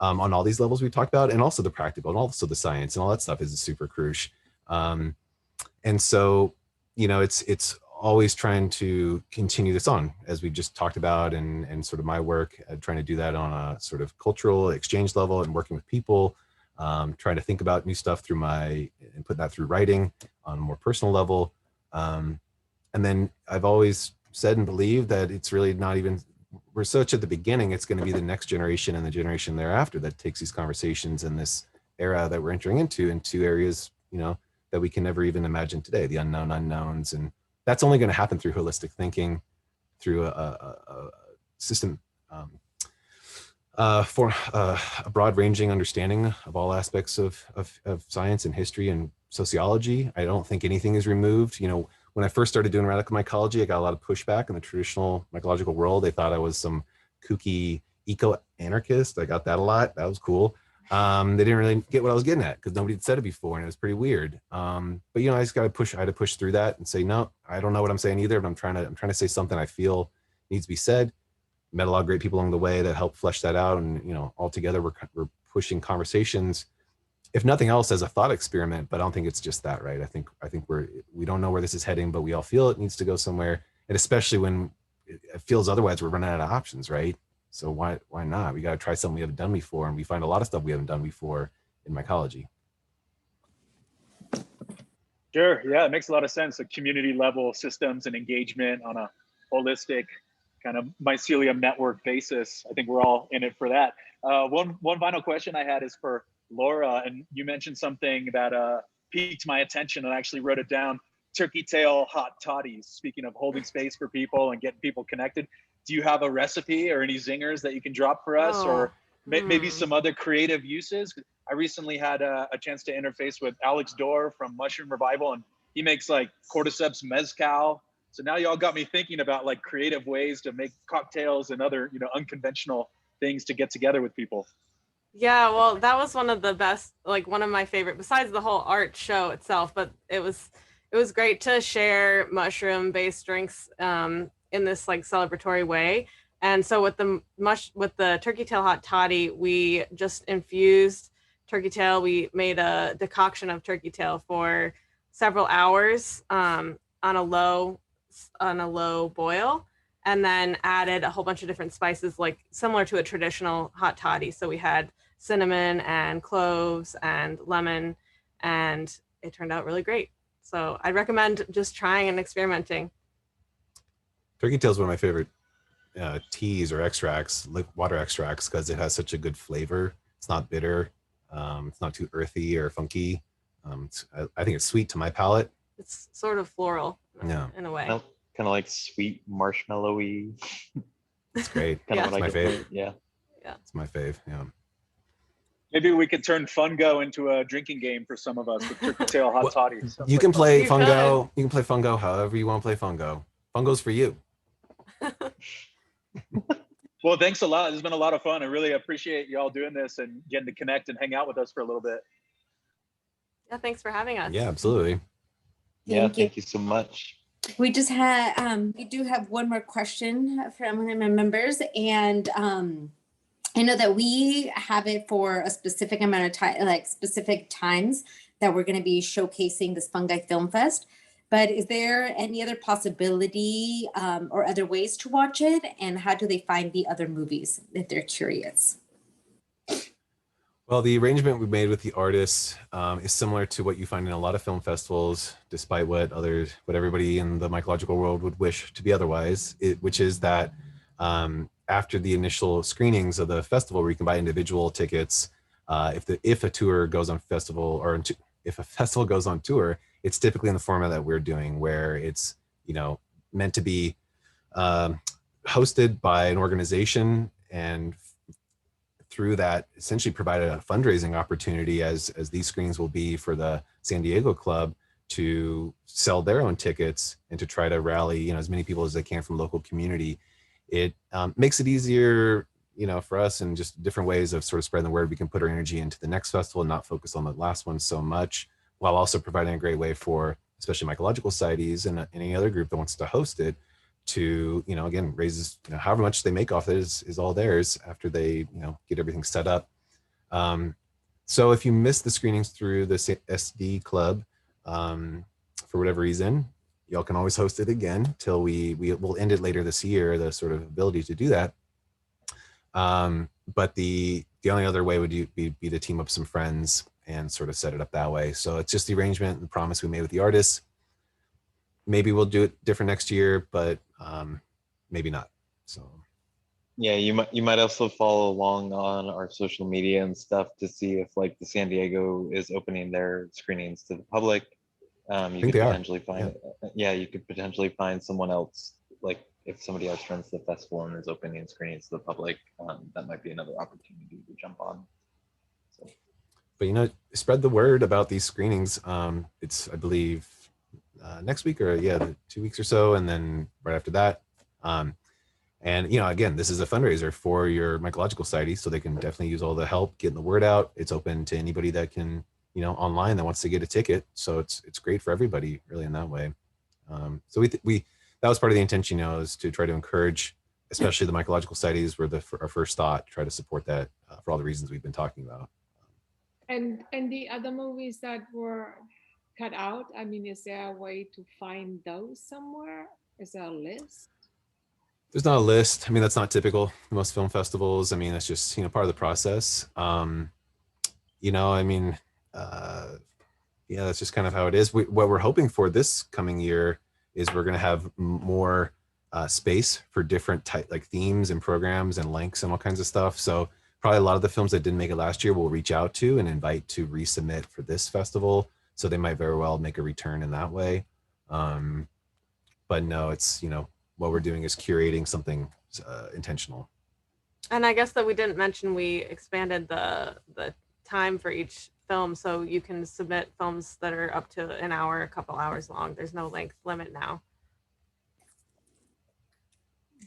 on all these levels we talked about, and also the practical, and also the science, and all that stuff is super crucial. And so, it's always trying to continue this on, as we just talked about, and sort of my work, trying to do that on a sort of cultural exchange level and working with people, trying to think about new stuff and put that through writing on a more personal level. And then I've always said and believed that it's really not even, we're such at the beginning, it's going to be the next generation and the generation thereafter that takes these conversations and this era that we're entering into areas, that we can never even imagine today, the unknown unknowns. And that's only going to happen through holistic thinking, through a system, for a broad ranging understanding of all aspects of science and history and sociology. I don't think anything is removed. When I first started doing radical mycology, I got a lot of pushback in the traditional mycological world. They thought I was some kooky eco-anarchist. I got that a lot. That was cool. They didn't really get what I was getting at, because nobody had said it before, and it was pretty weird. But I just got to push. I had to push through that and say, no, I don't know what I'm saying either, but I'm trying to say something I feel needs to be said. Met a lot of great people along the way that helped flesh that out, and all together we're pushing conversations, if nothing else, as a thought experiment. But I don't think it's just that, right? I think we don't know where this is heading, but we all feel it needs to go somewhere. And especially when it feels otherwise, we're running out of options, right? So why not? We got to try something we haven't done before, and we find a lot of stuff we haven't done before in mycology.
Sure. Yeah, it makes a lot of sense. The community level systems and engagement on a holistic kind of mycelium network basis. I think we're all in it for that. One final question I had is for Laura, and you mentioned something that piqued my attention, and I actually wrote it down. Turkey tail hot toddies. Speaking of holding space for people and getting people connected, do you have a recipe or any zingers that you can drop for us, or maybe some other creative uses? I recently had a chance to interface with Alex Dorr from Mushroom Revival, and he makes like cordyceps mezcal. So now y'all got me thinking about like creative ways to make cocktails and other, unconventional things to get together with people.
Yeah, well, that was one of the best, like one of my favorite, besides the whole art show itself, but it was great to share mushroom based drinks in this like celebratory way. And so with the turkey tail hot toddy, we just infused turkey tail. We made a decoction of turkey tail for several hours on a low boil, and then added a whole bunch of different spices, like similar to a traditional hot toddy. So we had cinnamon and cloves and lemon, and it turned out really great. So I recommend just trying and experimenting.
Turkey tail is one of my favorite teas or extracts, water extracts, because it has such a good flavor. It's not bitter. It's not too earthy or funky. I think it's sweet to my palate.
It's sort of floral
Yeah.
in a way.
Kind of like sweet marshmallowy.
It's great.
Kind
Yeah.
of what I
It's my
get
fave.
from it, yeah.
It's my fave. Yeah.
Maybe we could turn Fungo into a drinking game for some of us with Turkey Tail Hot Toddies.
You can play
You
Fungo. You can play Fungo however you want to play Fungo. Fungo's for you.
Well, thanks a lot. This has been a lot of fun. I really appreciate you all doing this and getting to connect and hang out with us for a little bit.
Yeah, thanks for having us.
Yeah, absolutely.
Yeah,
Thank you.
thank you so much.
We just had, we do have one more question from one of my members, and I know that we have it for a specific amount of time, like specific times that we're going to be showcasing this Fungi Film Fest. But is there any other possibility or other ways to watch it? And how do they find the other movies if they're curious?
Well, the arrangement we made with the artists is similar to what you find in a lot of film festivals, despite what everybody in the mycological world would wish to be otherwise, which is that after the initial screenings of the festival, where you can buy individual tickets, if a tour goes on festival, or if a festival goes on tour, it's typically in the format that we're doing, where it's meant to be hosted by an organization, and through that essentially provided a fundraising opportunity, as these screenings will be for the San Diego club, to sell their own tickets and to try to rally as many people as they can from local community. It makes it easier for us, and just different ways of sort of spreading the word. We can put our energy into the next festival and not focus on the last one so much, while also providing a great way for especially mycological societies and any other group that wants to host it to, again, raises, however much they make off it is all theirs after they, get everything set up. So if you miss the screenings through the SD club, for whatever reason, y'all can always host it again till we will end it later this year, the sort of ability to do that. But the only other way would be to team up some friends and sort of set it up that way. So it's just the arrangement and the promise we made with the artists. Maybe we'll do it different next year, but maybe not. So
Yeah, you might also follow along on our social media and stuff to see if like the San Diego is opening their screenings to the public. You could potentially find you could potentially find someone else, like if somebody else runs the festival and is opening screenings to the public, that might be another opportunity to jump on. So.
But spread the word about these screenings. It's, I believe, next week, or 2 weeks or so, and then right after that. And again, this is a fundraiser for your mycological society, so they can definitely use all the help getting the word out. It's open to anybody that can, online, that wants to get a ticket. So it's great for everybody, really, in that way. So we that was part of the intention, is to try to encourage, especially the mycological societies, were our first thought, try to support that for all the reasons we've been talking about.
And the other movies that were cut out, I mean, is there a way to find those somewhere? Is there a list?
There's not a list. I mean, that's not typical for most film festivals. I mean, that's just, part of the process. That's just kind of how it is. What we're hoping for this coming year is we're going to have more space for different themes and programs and lengths and all kinds of stuff. So probably a lot of the films that didn't make it last year we'll reach out to and invite to resubmit for this festival. So they might very well make a return in that way. But no, it's, what we're doing is curating something intentional.
And I guess that we didn't mention, we expanded the time for each film, so you can submit films that are up to an hour, a couple hours long. There's no length limit now.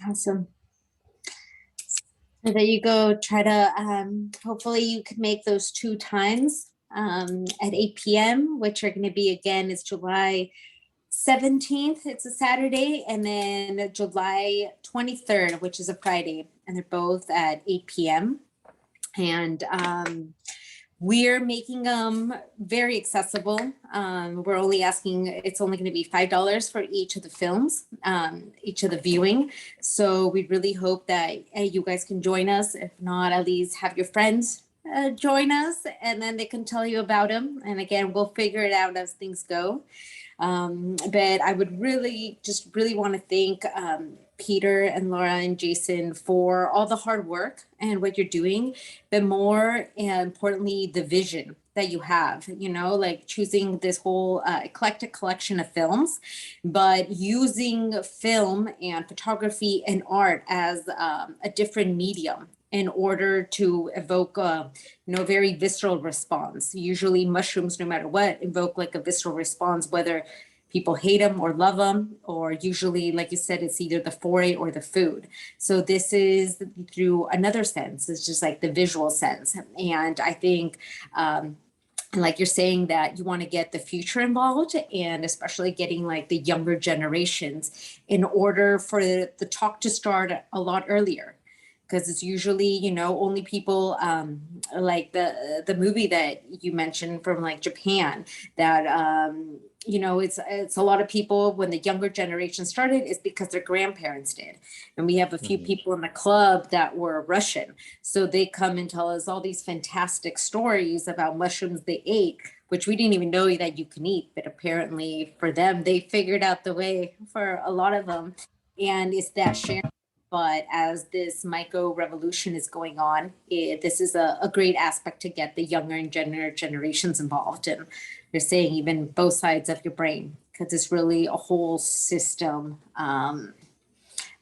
Awesome. So there you go. Try to, hopefully you can make those 2 times at 8 p.m., which are going to be, again, it's July 17th, it's a Saturday, and then July 23rd, which is a Friday, and they're both at 8 p.m. And we're making them very accessible. We're only asking, it's only going to be $5 for each of the films, each of the viewing. So we really hope that you guys can join us. If not, at least have your friends join us, and then they can tell you about them. And again, we'll figure it out as things go. But I would really want to thank Peter and Laura and Jason for all the hard work and what you're doing, but more importantly, the vision that you have, you know, like choosing this whole eclectic collection of films, but using film and photography and art as a different medium in order to evoke a very visceral response. Usually mushrooms, no matter what, evoke like a visceral response, whether people hate them or love them, or usually, like you said, it's either the foray or the food. So this is through another sense. It's just like the visual sense. And I think, like you're saying, that you want to get the future involved, and especially getting like the younger generations in order for the talk to start a lot earlier. Because it's usually, only people like the movie that you mentioned from like Japan that, it's a lot of people when the younger generation started is because their grandparents did. And we have a few people in the club that were Russian. So they come and tell us all these fantastic stories about mushrooms they ate, which we didn't even know that you can eat. But apparently for them, they figured out the way for a lot of them. And it's that sharing. But as this myco revolution is going on, this is a great aspect to get the younger and generations involved. And you're saying even both sides of your brain, because it's really a whole system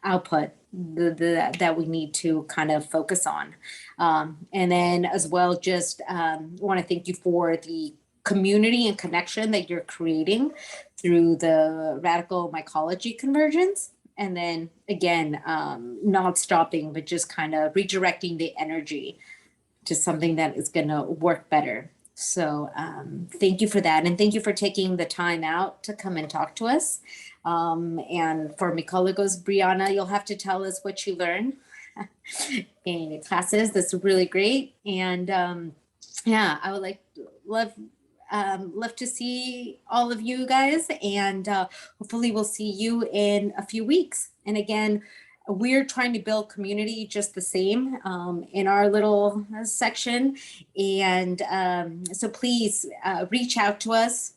output that we need to kind of focus on. And then as well, just want to thank you for the community and connection that you're creating through the radical mycology convergence. And then again, not stopping, but just kind of redirecting the energy to something that is going to work better. So thank you for that. And thank you for taking the time out to come and talk to us. And for mycologos, Brianna, you'll have to tell us what you learned in your classes. That's really great. And yeah, I would love to see all of you guys, and hopefully we'll see you in a few weeks. And again, we're trying to build community just the same in our little section. And so please reach out to us.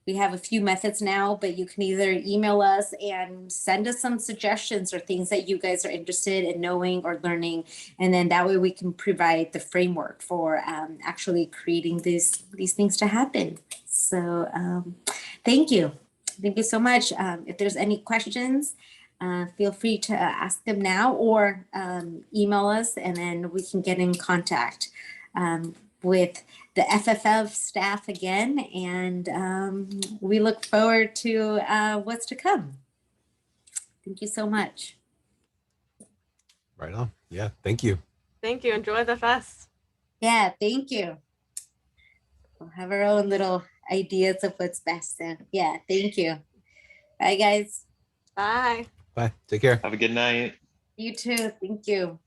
We have a few methods now, but you can either email us and send us some suggestions or things that you guys are interested in knowing or learning. And then that way we can provide the framework for actually creating these things to happen. So thank you. Thank you so much. If there's any questions, feel free to ask them now or email us, and then we can get in contact with the FFF staff again, and we look forward to what's to come. Thank you so much.
Right on. Yeah, thank you.
Thank you. Enjoy the fest.
Yeah, thank you. We'll have our own little ideas of what's best. So yeah, thank you. Bye, guys.
Bye.
Bye. Take care.
Have a good night.
You too. Thank you.